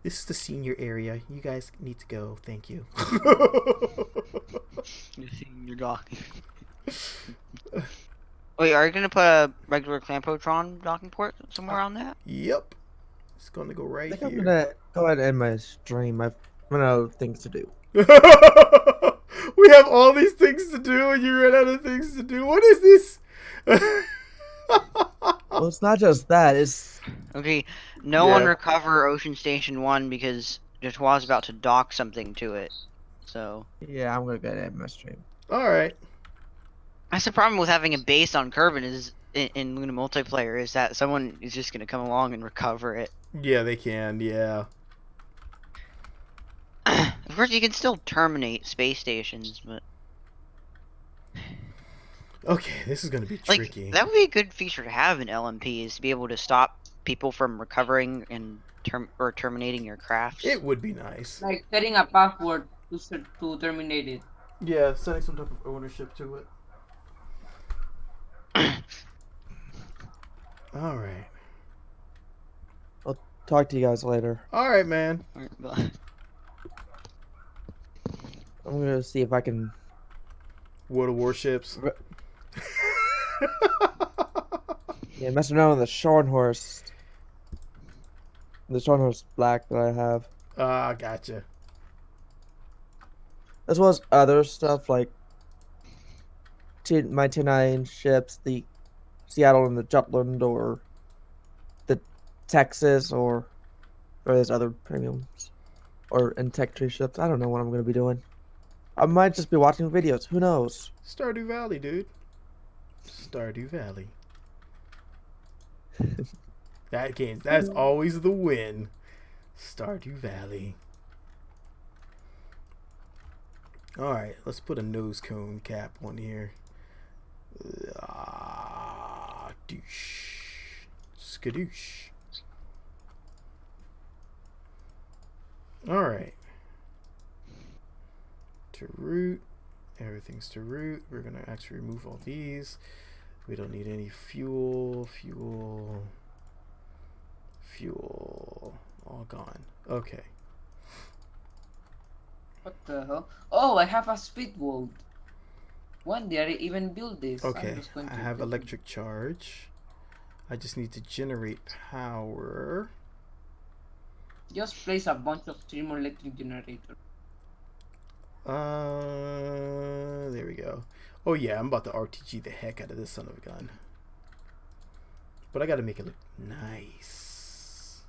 This is the senior area. You guys need to go. Thank you. Your docking. Wait, are you gonna put a regular Clampotron docking port somewhere on that? Yep. It's going to go I right think I'm here. gonna go ahead and end my stream. I've run out of things to do. We have all these things to do and you ran out of things to do. What is this? Well, it's not just that. It's Okay, no one Yeah. recover Ocean Station 1 because Jatois about to dock something to it. So yeah. I'm gonna go ahead and end my stream. All right. that's the problem with having a base on Kerbin is in Luna multiplayer is that someone is just gonna come along and recover it. Yeah, they can. Yeah. Of course, you can still terminate space stations, but Okay, this is going to be like tricky. that would be a good feature to have in LMP is to be able to stop people from recovering and terminating your crafts. It would be nice. Like setting a password to terminate it. Yeah, setting some type of ownership to it. All right. Talk to you guys later. All right, man. But I'm gonna see if I can. World of Warships. Yeah, messing around with the Scharnhorst. The Scharnhorst black that I have, Gotcha. as well as other stuff like my 10-9 ships, the Seattle and the Jutland, or the Texas, or there's other premiums, or in Tech Tree ships. I don't know what I'm gonna be doing. I might just be watching videos. Who knows? Stardew Valley, dude. Stardew Valley. That's always the win. Stardew Valley. Alright, let's put a nose cone cap on here. Douche. Skadoosh. Alright. To root. Everything's to root. We're going to actually remove all these. We don't need any fuel. Fuel. All gone. Okay. What the hell? Oh, I have a speed world. When did I even build this? Okay, I'm just going to I have build it. electric charge. I just need to generate power. Just place a bunch of thermoelectric generators. There we go. Oh yeah, I'm about to RTG the heck out of this son of a gun. But I gotta make it look nice.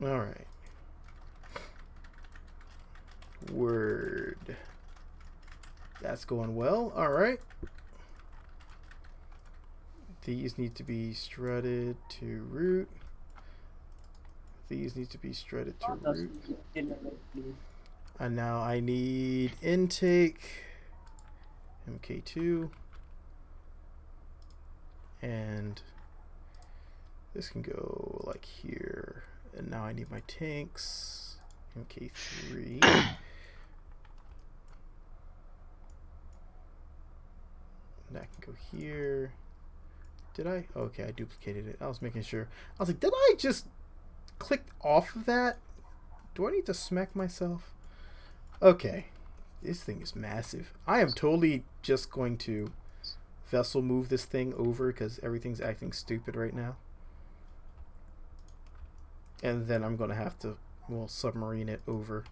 Alright. Word. That's going well. Alright. These need to be strutted to root. These need to be strutted to root. And now I need intake. MK2. And this can go like here. And now I need my tanks. MK3. That can go here. Did I? Okay, I duplicated it. I was making sure. I was like, did I just click off of that? Do I need to smack myself? Okay. This thing is massive. I am totally just going to vessel move this thing over because everything's acting stupid right now. And then I'm going to have to, well, submarine it over.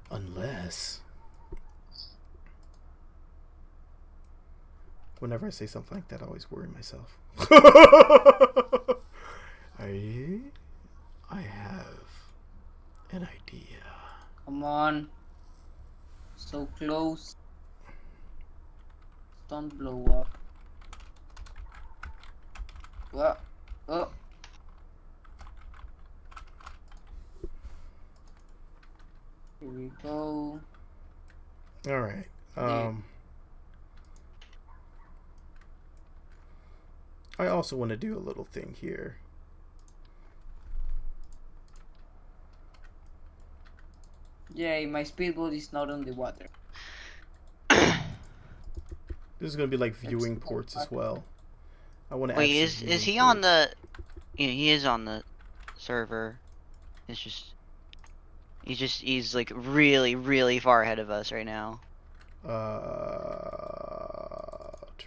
Unless, whenever I say something like that, I always worry myself. I have an idea. Come on. So close. Don't blow up. What? Oh. Here we go. All right. I also want to do a little thing here. Yay, my speedboat is not on the water. This is going to be like viewing ports as well. I want to. Wait, is he on the? Yeah, he is on the server. It's just. He's like really far ahead of us right now. To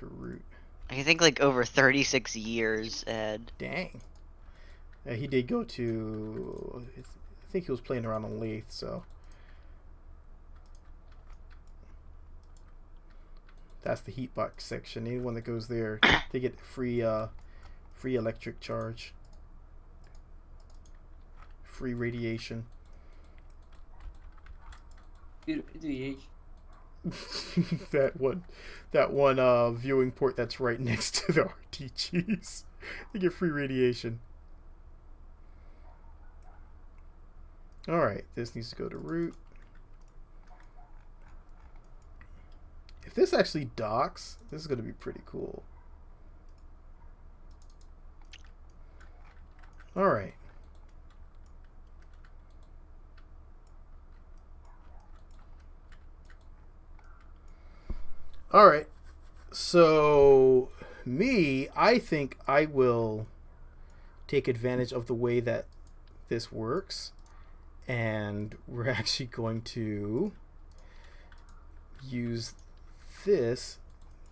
root. I think like over 36 years ahead. Dang. Yeah, he did go to. I think he was playing around on Lathe, so. That's the heat box section. Anyone that goes there, they get free electric charge, free radiation. that one viewing port that's right next to the RTGs. They get free radiation. Alright, this needs to go to root. If this actually docks, this is going to be pretty cool. Alright. Alright. So, I think I will take advantage of the way that this works. And we're actually going to use this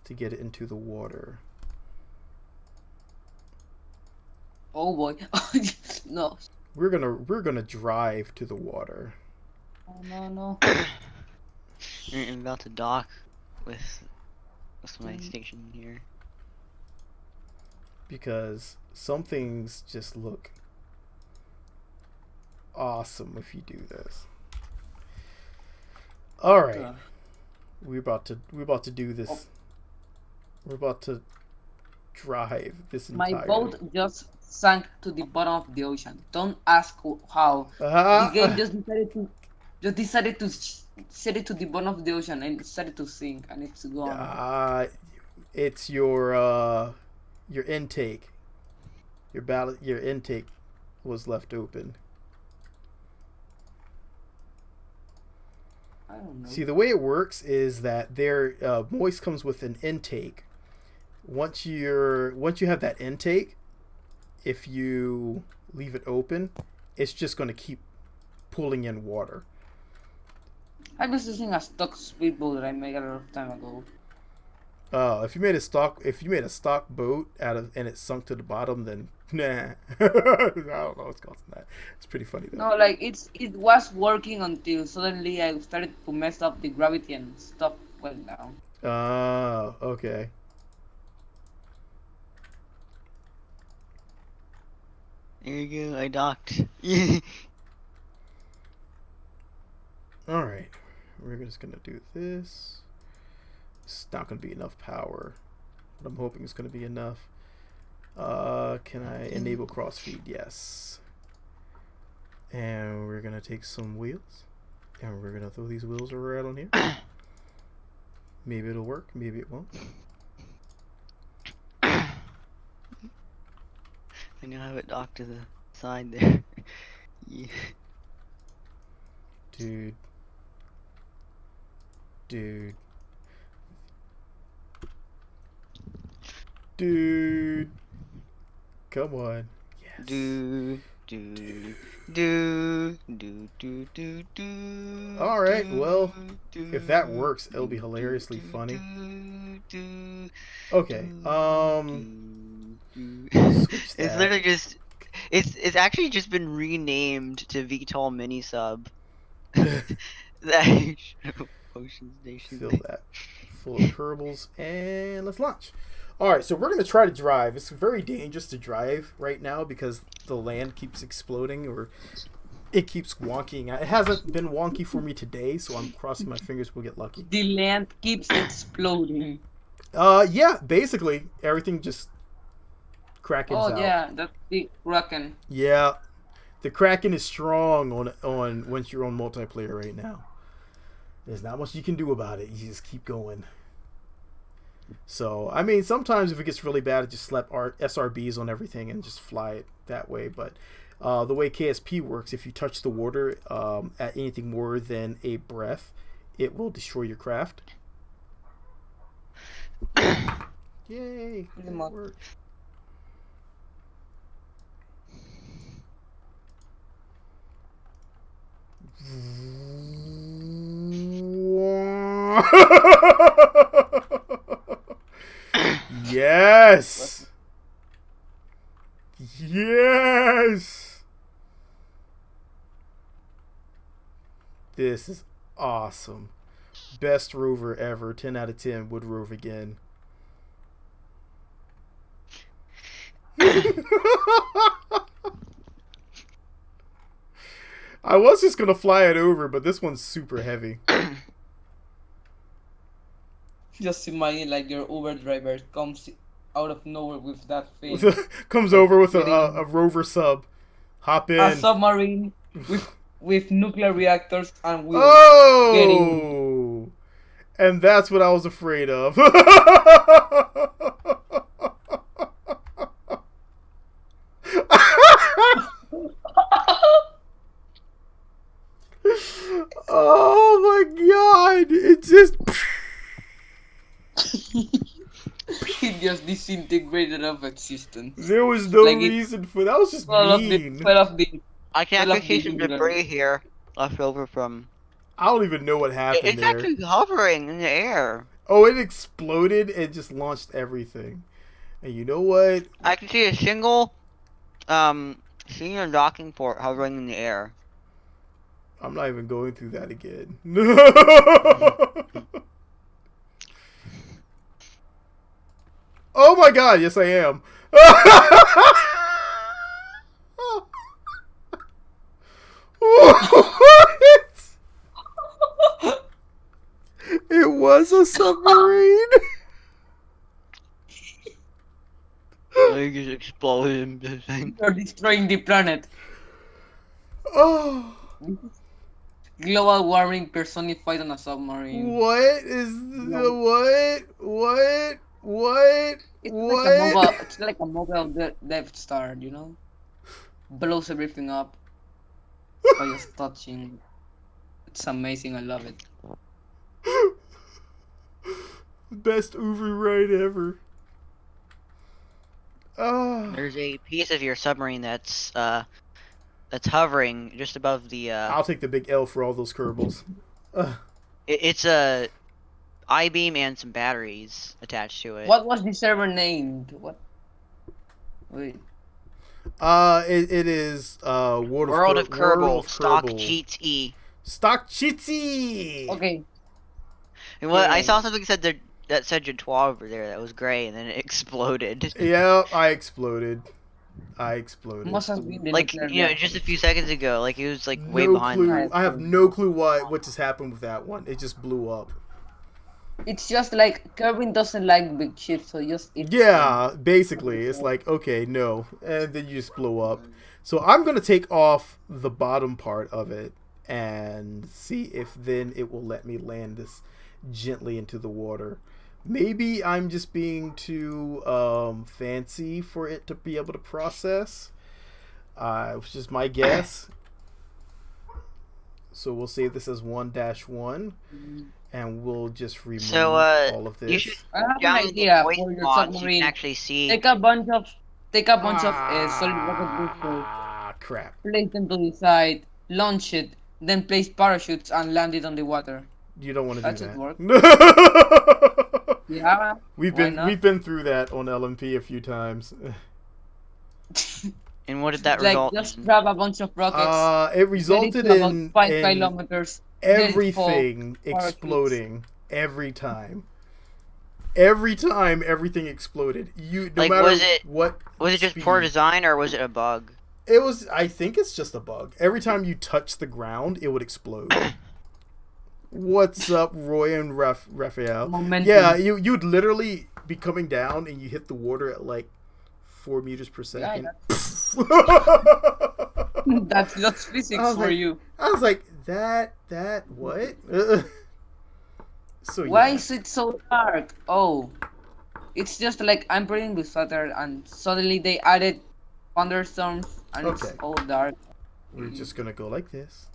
to get it into the water. Oh boy. No. We're gonna drive to the water. Oh no. I'm about to dock with my station here. Because some things just look awesome if you do this. All right. We're about to do this. Oh. We're about to drive this My entire. boat just sank to the bottom of the ocean. Don't ask how. The game just decided to set it to the bottom of the ocean and decided to sink, and it's gone. It's your intake. Your intake was left open. I don't know. See, the way it works is that moist comes with an intake. Once you have that intake, if you leave it open, it's just going to keep pulling in water. I was using a stock speedboat that I made a lot of time ago. If you made a stock boat and it sunk to the bottom, then nah. I don't know what's causing that. It's pretty funny though. No, like it was working until suddenly I started to mess up the gravity and stuff went down. Okay. There you go, I docked. Alright. We're just gonna do this. It's not gonna be enough power, but I'm hoping it's gonna be enough. Can I enable crossfeed? Yes. And we're gonna take some wheels, and we're gonna throw these wheels around on here. Maybe it'll work, maybe it won't. I now have it docked to the side there. Yeah. Dude. Come on. Yes. Do. Alright, well, if that works, it'll be hilariously funny. Okay, switch It's that. literally just it's actually just been renamed to VTOL mini sub. That Ocean Station. Fill that full of Kerbals, and let's launch. Alright, so we're going to try to drive. It's very dangerous to drive right now because the land keeps exploding, or it keeps wonking. It hasn't been wonky for me today, so I'm crossing my fingers we'll get lucky. The land keeps exploding. Yeah, basically, everything just Kraken's out. Oh yeah, that's the Kraken. Yeah, the Kraken is strong on once you're on multiplayer right now. There's not much you can do about it. You just keep going. So, I mean, sometimes if it gets really bad, I just slap SRBs on everything and just fly it that way. But the way KSP works, if you touch the water at anything more than a breath, it will destroy your craft. Yay! It worked. Yes! Yes! This is awesome. Best rover ever. 10 out of 10 would rove again. I was just gonna fly it over, but this one's super heavy. Just imagine like your Uber driver comes out of nowhere with that thing. Comes over with a rover sub. Hop in. A submarine with nuclear reactors and wheels. Oh! And that's what I was afraid of. Oh my god! It just... It just disintegrated out of existence. There was no Like reason for that. Was just mean. I can Well, actually see some debris here left over from. I don't even know what happened It's there. actually hovering in the air. Oh, it exploded and just launched everything. And you know what? I can see a single, senior docking port hovering in the air. I'm not even going through that again. Oh my god, yes I am. What? was a submarine. I just exploded the thing. You're destroying the planet. Oh, Global warming personified on a submarine. what is the what? It's like a What? mobile. It's like a mobile Death Star. You know, blows everything up by just touching. It's amazing. I love it. Best Uber ride ever. Oh. There's a piece of your submarine that's hovering just above the. I'll take the big L for all those Kerbals. It's a I-beam and some batteries attached to it. What was the server named? What? Wait. It is World of Kerbal, Stock GT. Stock GT. Okay. And what I Yeah. saw something that said Jatois over there that was gray, and then it exploded. Yeah, I exploded. Must have been the Like, nuclear you know, reactor. just a few seconds ago, like it was like way No behind. clue. that. I have no clue what just happened with that one. It just blew up. It's just like Kevin doesn't like big shit, so just eat Yeah, basically, it's like, okay, no, and then you just blow up. So I'm gonna take off the bottom part of it and see if then it will let me land this gently into the water. Maybe I'm just being too fancy for it to be able to process. Which is my guess. So we'll save this as 1-1, and we'll just remove So, all of this. you should I have an download idea the voice for your mod so you submarine. can actually see. Take a bunch of solid rocket boosters, Crap. place them to the side, launch it, then place parachutes and land it on the water. You don't want to That do should that. work. No. Yeah. We've Why been not? we've been through that on LMP a few times. And what did that Like result just in? grab a bunch of rockets. It resulted get it to in, about 5 in kilometers. then everything fall, parachutes. exploding every time. Every time everything exploded. No Like, matter was it- what Was it just poor speed. design or was it a bug? It was. I think it's just a bug. Every time you touch the ground, it would explode. What's up, Roy and Raphael? Momentum. Yeah, you'd literally be coming down and you hit the water at like 4 meters per second. That's just physics I was for like- you. I was like, that what? So Why yeah. is it so dark? Oh, it's just like I'm playing with Saturn and suddenly they added thunderstorms and Okay. it's all dark. We're just gonna go like this.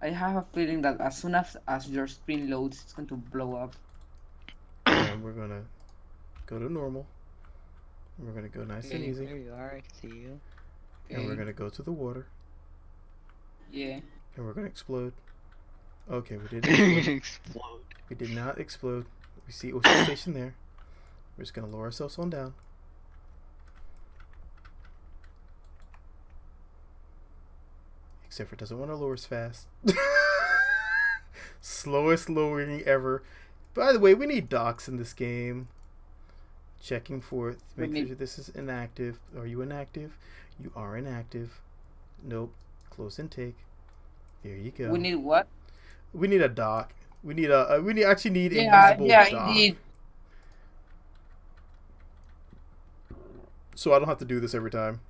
I have a feeling that as soon as your screen loads, it's going to blow up. And we're gonna go to normal. We're gonna go nice and Okay, easy. there you are. I can see you. And we're gonna go to the water. Yeah. And we're gonna explode. Okay, we didn't You're explode. gonna explode. We did not explode. We see Ocean Station there. We're just gonna lower ourselves on down. Except for it doesn't want to lower us fast. Slowest lowering ever. By the way, we need docks in this game. Checking for make need- sure this is inactive. Are you inactive? You are inactive. Nope. Close intake. There you go. We need what? We need a dock. We need a. Actually need a Yeah, usable yeah, dock. indeed. So I don't have to do this every time.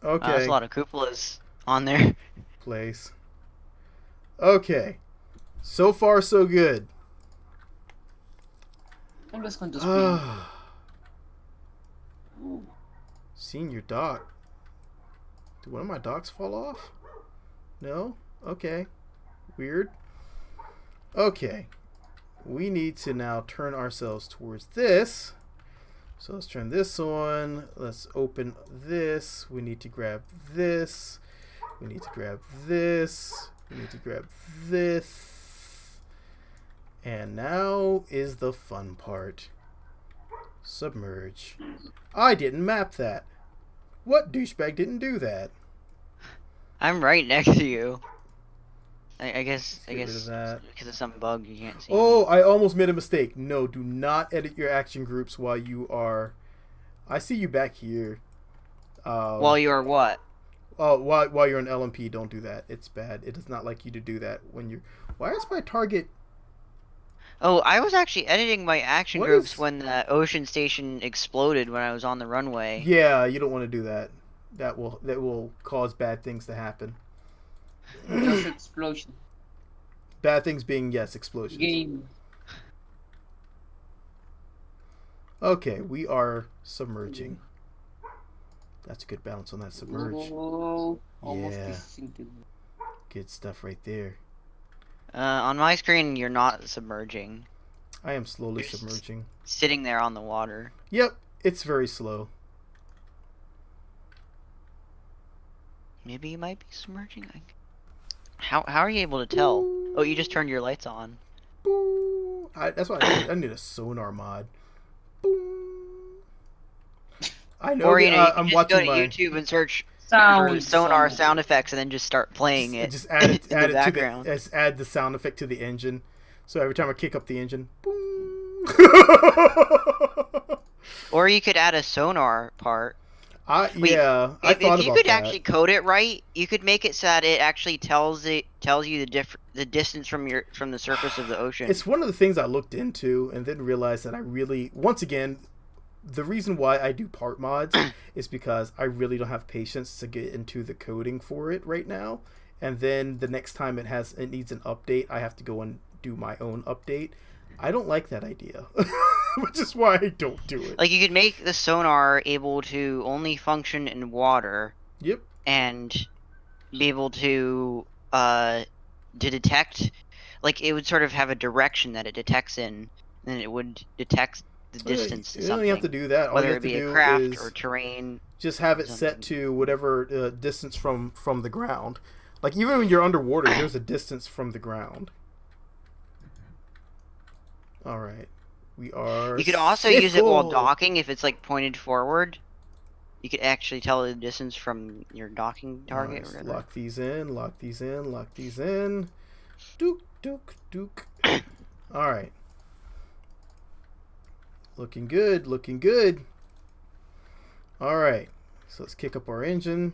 Okay. There's a lot of cupolas on there. Place. Okay. So far, so good. I'm just going to spin. Senior dock. Did one of my docks fall off? No? Okay. Weird. Okay. We need to now turn ourselves towards this. So let's turn this on. Let's open this. We need to grab this. We need to grab this. We need to grab this. And now is the fun part. Submerge. I didn't map that. What douchebag didn't do that? I'm right next to you. I guess Let's get rid of that. because of some bug you can't see. Oh, me. I almost made a mistake. No, do not edit your action groups while you are... I see you back here. While you are what? while you're in LMP, don't do that. It's bad. It does not like you to do that when you're. Why is my target? Oh, I was actually editing my action What groups is- when the ocean station exploded when I was on the runway. Yeah, you don't want to do that. That will cause bad things to happen. Just explosion. Bad things being yes, explosions. Game. Okay, we are submerging. That's a good balance on that submerge. Oh, almost Yeah. disintegrated. Good stuff right there. On my screen, you're not submerging. I am slowly You're submerging. Sitting there on the water. Yep, it's very slow. Maybe you might be submerging. How are you able to tell? Oh, you just turned your lights on. Boo. That's why I need a sonar mod. Boom. I know. Or you know, you I'm can just watching go to my. YouTube and search for Sound. sonar sound effects, and then just start playing it. Just add it. in add the it background. to the. Just add the sound effect to the engine. So every time I kick up the engine, boom. Or you could add a sonar part. Wait, Yeah, I thought if you about could that. actually code it right, you could make it so that it actually tells you the distance from the surface of the ocean. It's one of the things I looked into and then realized that I really, once again, the reason why I do part mods is because I really don't have patience to get into the coding for it right now. And then the next time it needs an update, I have to go and do my own update. I don't like that idea, which is why I don't do it. Like you could make the sonar able to only function in water. Yep. And be able to detect, like it would sort of have a direction that it detects in, and it would detect the distance to You don't something. have to do that. All Whether you it have to be a do craft is or terrain. just have it set to whatever distance from the ground. Like even when you're underwater, there's a distance from the ground. All right, we are. You could also use it while safe. docking if it's like pointed forward. You could actually tell the distance from your docking target. Nice. Or whatever. Lock these in. Lock these in. Lock these in. Dook, dook, dook. All right. Looking good. Looking good. All right. So let's kick up our engine.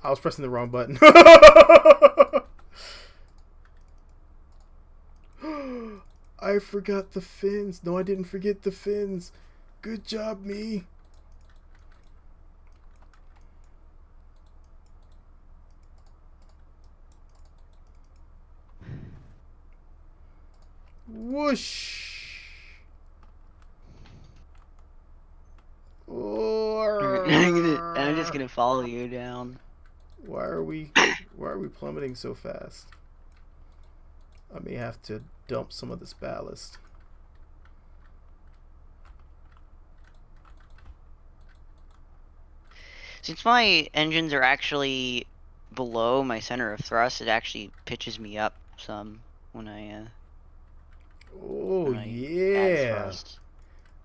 I was pressing the wrong button. I forgot the fins. No, I didn't forget the fins. Good job, me. Whoosh. I'm just gonna follow you down. Why are we plummeting so fast? I may have to dump some of this ballast. Since my engines are actually below my center of thrust, it actually pitches me up some when I Oh when I add yeah, thrust.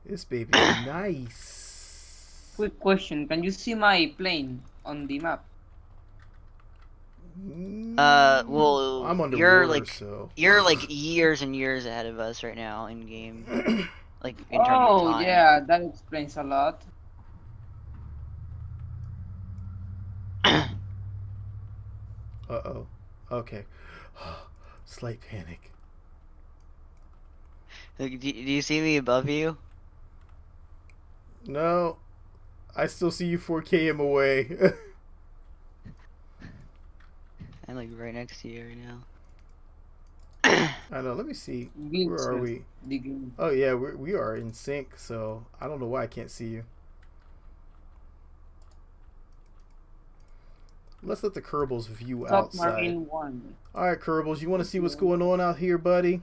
this baby's nice. Quick question: can you see my plane on the map? Well, I'm underwater, you're like years and years ahead of us right now in game, like in terms of Oh time. yeah, that explains a lot. Uh-oh. Okay. Slight panic. Like, do you see me above you? No. I still see you 4 km away. I'm like right next to you right now. I know. Let me see. Build Where are we? the game. Oh yeah, we are in sync. So I don't know why I can't see you. Let's let the Kerbals view outside. Submarine 1. All right, Kerbals, you want to see what's going on out here, buddy?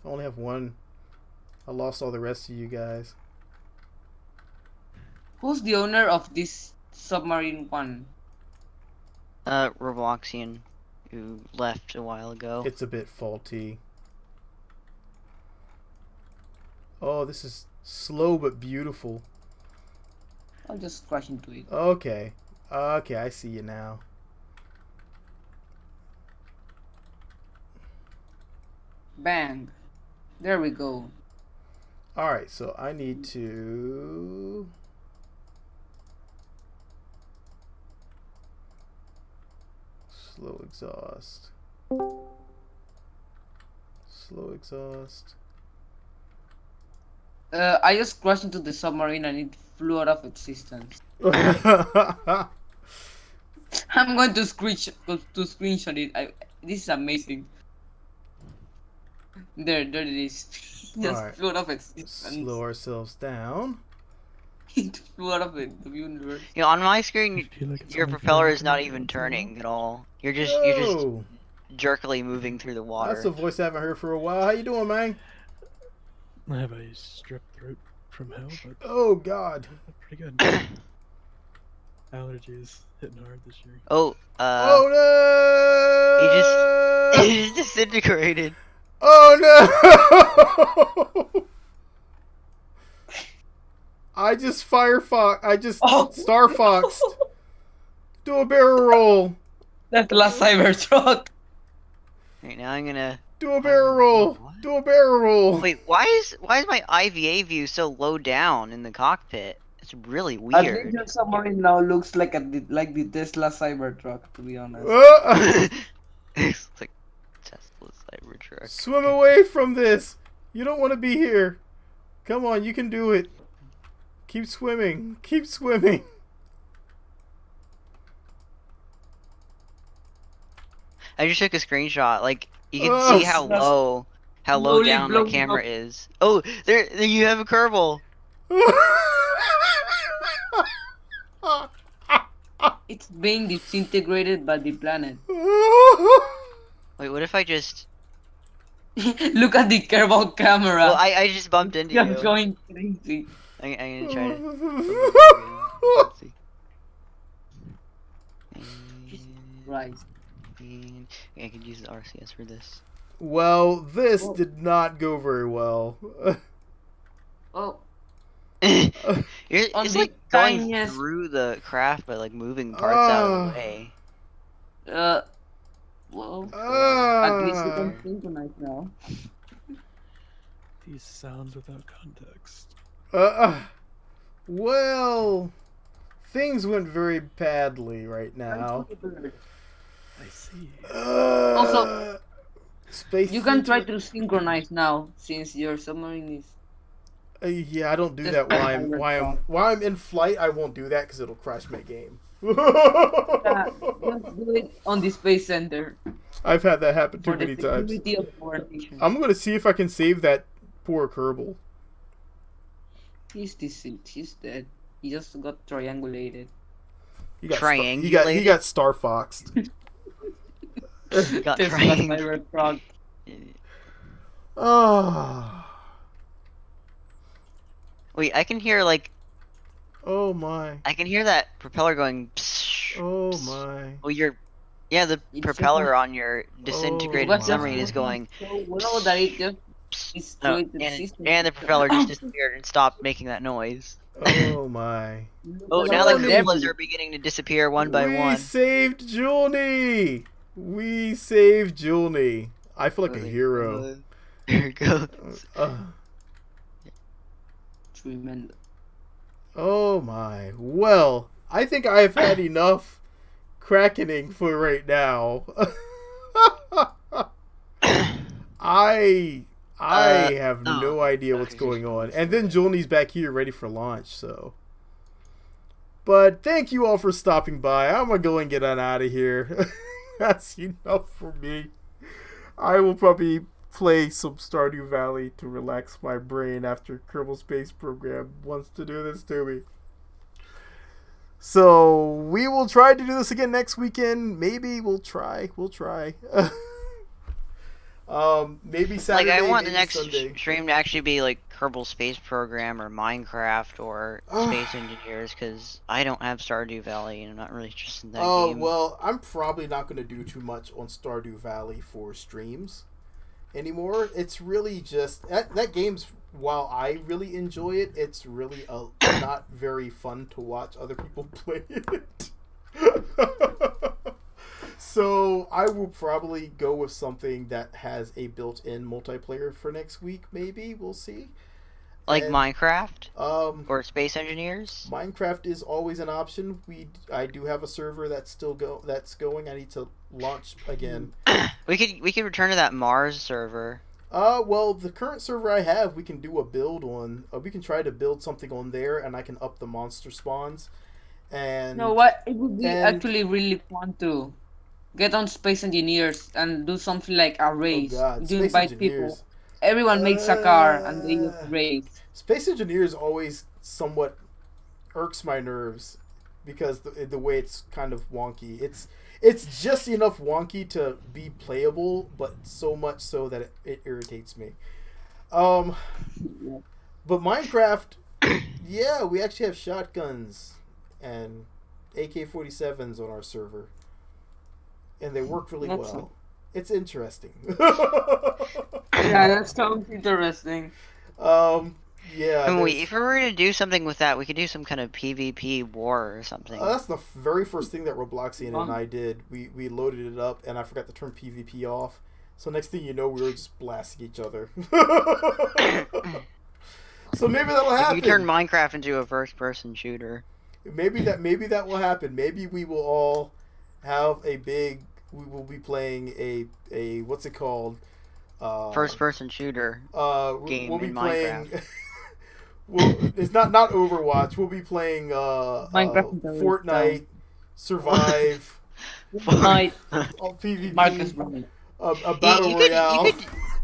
I only have one. I lost all the rest of you guys. Who's the owner of this Submarine 1? Robloxian, who left a while ago. It's a bit faulty. Oh, this is slow but beautiful. I'll just crash into it. Okay. Okay, I see you now. Bang. There we go. Alright, so I need to... Slow exhaust. Slow exhaust. I just crashed into the submarine and it flew out of existence. I'm going to screenshot it. This is amazing. There it is. Just Alright. flew out of existence. Slow ourselves down. It flew out of the universe. You know, on my screen, Like your propeller is not even turning at all. You're just Oh, jerkily moving through the water. that's a voice I haven't heard for a while. How you doing, man? I have a strep throat from hell, but Oh God. pretty good. Allergies hitting hard this year. Oh, Oh no! he just disintegrated. Oh no! I just Star Foxed. Do a barrel roll. That's the last Cybertruck. Right now, I'm gonna Do a barrel roll. What? Do a barrel roll. wait. Why is my IVA view so low down in the cockpit? It's really I weird. think your submarine now looks like the Tesla Cybertruck, to be honest. It's like Tesla Cybertruck. Swim away from this. You don't want to be here. Come on, you can do it. Keep swimming. Keep swimming. I just took a screenshot. Like you can see how low Slowly down the blowing camera up. is. Oh, there you have a Kerbal. It's being disintegrated by the planet. Wait, what if I just? Look at the Kerbal camera. Well, I just bumped into You're you. going crazy. I'm gonna try to. Let's see. Right. And I could use the RCS for this. Well, this did not go very well. Oh, It's On the like going tiniest- through the craft by like moving parts out of Ah. the way. well, at least you Ah. can synchronize now. These sounds without context. Well, things went very badly right now. I see. Also, Space. You can try to synchronize now, since your submarine is. Yeah, I don't do Just that while I'm pilot while I'm talk. while I'm in flight. I won't do that because it'll crash my game. Just do it on the Space Center I've had that happen too for the many times. security of our nation. I'm gonna see if I can save that poor Kerbal. He's deceased. He's dead. He just got triangulated. He got Triangulated? he got Star Foxed. Got Tesla triangulated. Cybertruck. Oh, Wait, I can hear like oh my, I can hear that propeller going. Psh, oh psh. my. Oh, yeah, the It's propeller on your disintegrated Oh, my. submarine is going. So well that it just Psst. No, destroyed the system. and the propeller just disappeared and stopped making that noise. Oh my. Oh, now the Johnny! Kerbalas are beginning to disappear one by we one. saved Julnie. We saved Julnie. I feel like a hero. There it goes. Tremendous. Oh my. Well, I think I've had enough crackening for right now. I have no idea what's going on. And then Julnie's back here ready for launch, so. But thank you all for stopping by. I'm gonna go and get on out of here. That's enough for me. I will probably play some Stardew Valley to relax my brain after Kerbal Space Program wants to do this to me. So we will try to do this again next weekend. Maybe we'll try. Maybe Saturday. Like I want the maybe next Sunday. stream to actually be like Kerbal Space Program or Minecraft or Space Engineers because I don't have Stardew Valley and I'm not really interested in that game. Well, I'm probably not going to do too much on Stardew Valley for streams anymore. It's really just that game's. While I really enjoy it, it's really not very fun to watch other people play it. So I will probably go with something that has a built-in multiplayer for next week. Maybe we'll see. Like And, Minecraft or Space Engineers? Minecraft is always an option. I do have a server that's that's going. I need to launch again. We could return to that Mars server. Well, the current server I have, we can do a build on. We can try to build something on there, and I can up the monster spawns. And You know what? It would be and- actually really fun to get on Space Engineers and do something like a oh race. god, You Space invite people. Engineers. Everyone makes a car and they just race. Space Engineers always somewhat irks my nerves because the way it's kind of wonky. It's just enough wonky to be playable, but so much so that it irritates me. But Minecraft, yeah, we actually have shotguns and AK-47s on our server, and they work really That's well. It's interesting. Yeah, that sounds interesting. Yeah. And there's- if we were to do something with that, we could do some kind of PvP war or something. That's the very first thing that Robloxian and I did. We loaded it up, and I forgot to turn PvP off. So next thing you know, we were just blasting each other. So maybe that'll happen. You turn Minecraft into a first-person shooter. Maybe that will happen. Maybe we will all have a big. We will be playing a what's it called? First-person shooter. Game We'll be in playing. It's not Overwatch. We'll be playing Minecraft Fortnite, Survive, Fortnite, PvP, Marcus running. a battle royale,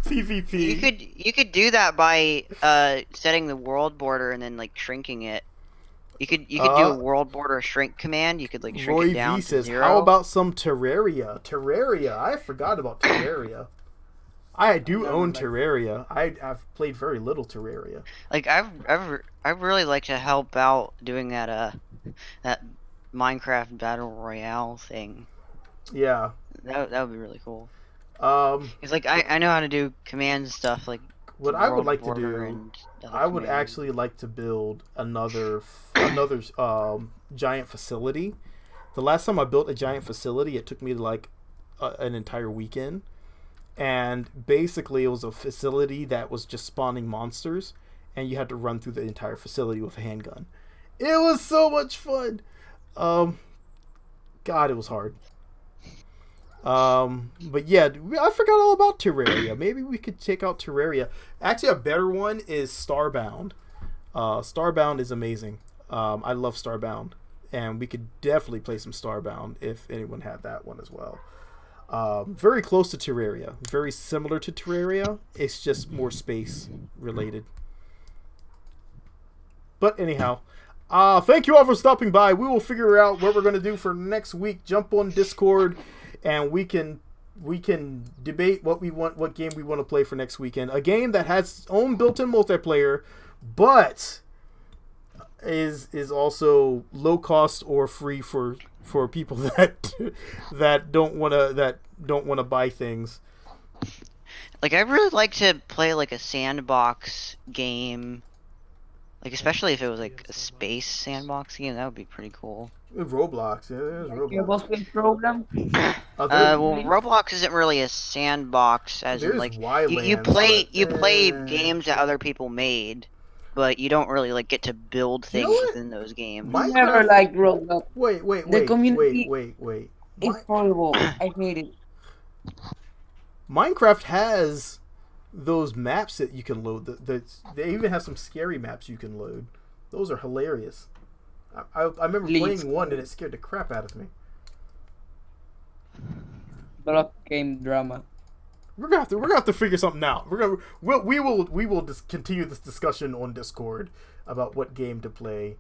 PvP. You could do that by setting the world border and then like shrinking it. You could do a world border shrink command. You could like shrink Roy it down V to says, 0. "How about some Terraria? Terraria. I forgot about Terraria. I do own Terraria. I've played very little Terraria. Like I really like to help out doing that that Minecraft battle royale thing. Yeah. That would be really cool. It's like I know how to do command stuff like what the I would world like to border do. and other I would commands. actually like to build another giant facility. The last time I built a giant facility, it took me like an entire weekend. And basically, it was a facility that was just spawning monsters, and you had to run through the entire facility with a handgun. It was so much fun. God, it was hard. But yeah, I forgot all about Terraria. Maybe we could check out Terraria. Actually, a better one is Starbound. Starbound is amazing. I love Starbound, and we could definitely play some Starbound if anyone had that one as well. Very close to Terraria, very similar to Terraria. It's just more space related. But anyhow, thank you all for stopping by. We will figure out what we're going to do for next week. Jump on Discord, and we can debate what game we want to play for next weekend. A game that has its own built-in multiplayer, but is also low cost or free for people that don't want to buy things. Like I really like to play like a sandbox game. Like especially if it was like a space sandbox game, that would be pretty cool. Roblox, yeah, there's Roblox. Kerbal program. Well, Roblox isn't really a sandbox, as in There's like Wylands, you play but, games that other people made, but you don't really like get to build You know things what? within those games. Minecraft- Never liked Roblox. Wait, community- wait. It's horrible. I hate it. Minecraft has those maps that you can load. They even have some scary maps you can load. Those are hilarious. I remember Please. playing one and it scared the crap out of me. Block game drama. We're gonna have to figure something out. We will just continue this discussion on Discord about what game to play.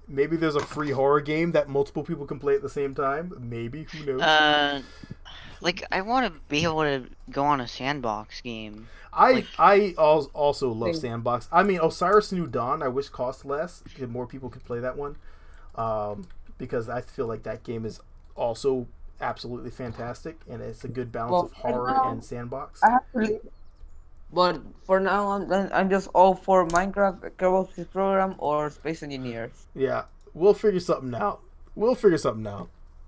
Maybe there's a free horror game that multiple people can play at the same time. Maybe, who knows? Like I want to be able to go on a sandbox game. I also love Sandbox. I mean, Osiris New Dawn, I wish cost less, if more people could play that one. Because I feel like that game is also absolutely fantastic, and it's a good balance of horror and Sandbox. I have to leave. But for now, I'm just all for Minecraft, Kerbal program, or Space Engineers. Yeah, we'll figure something out.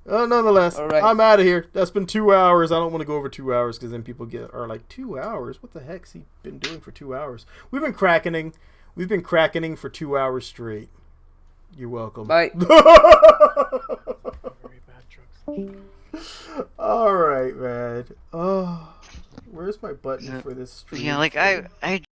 Nonetheless, All right. I'm out of here. That's been 2 hours. I don't want to go over 2 hours because then people are like, 2 hours? What the heck's he been doing for 2 hours? We've been crackening for 2 hours straight. You're welcome. Bye. Very bad drugs. All right, man. Oh, where's my button for this stream? Yeah, like I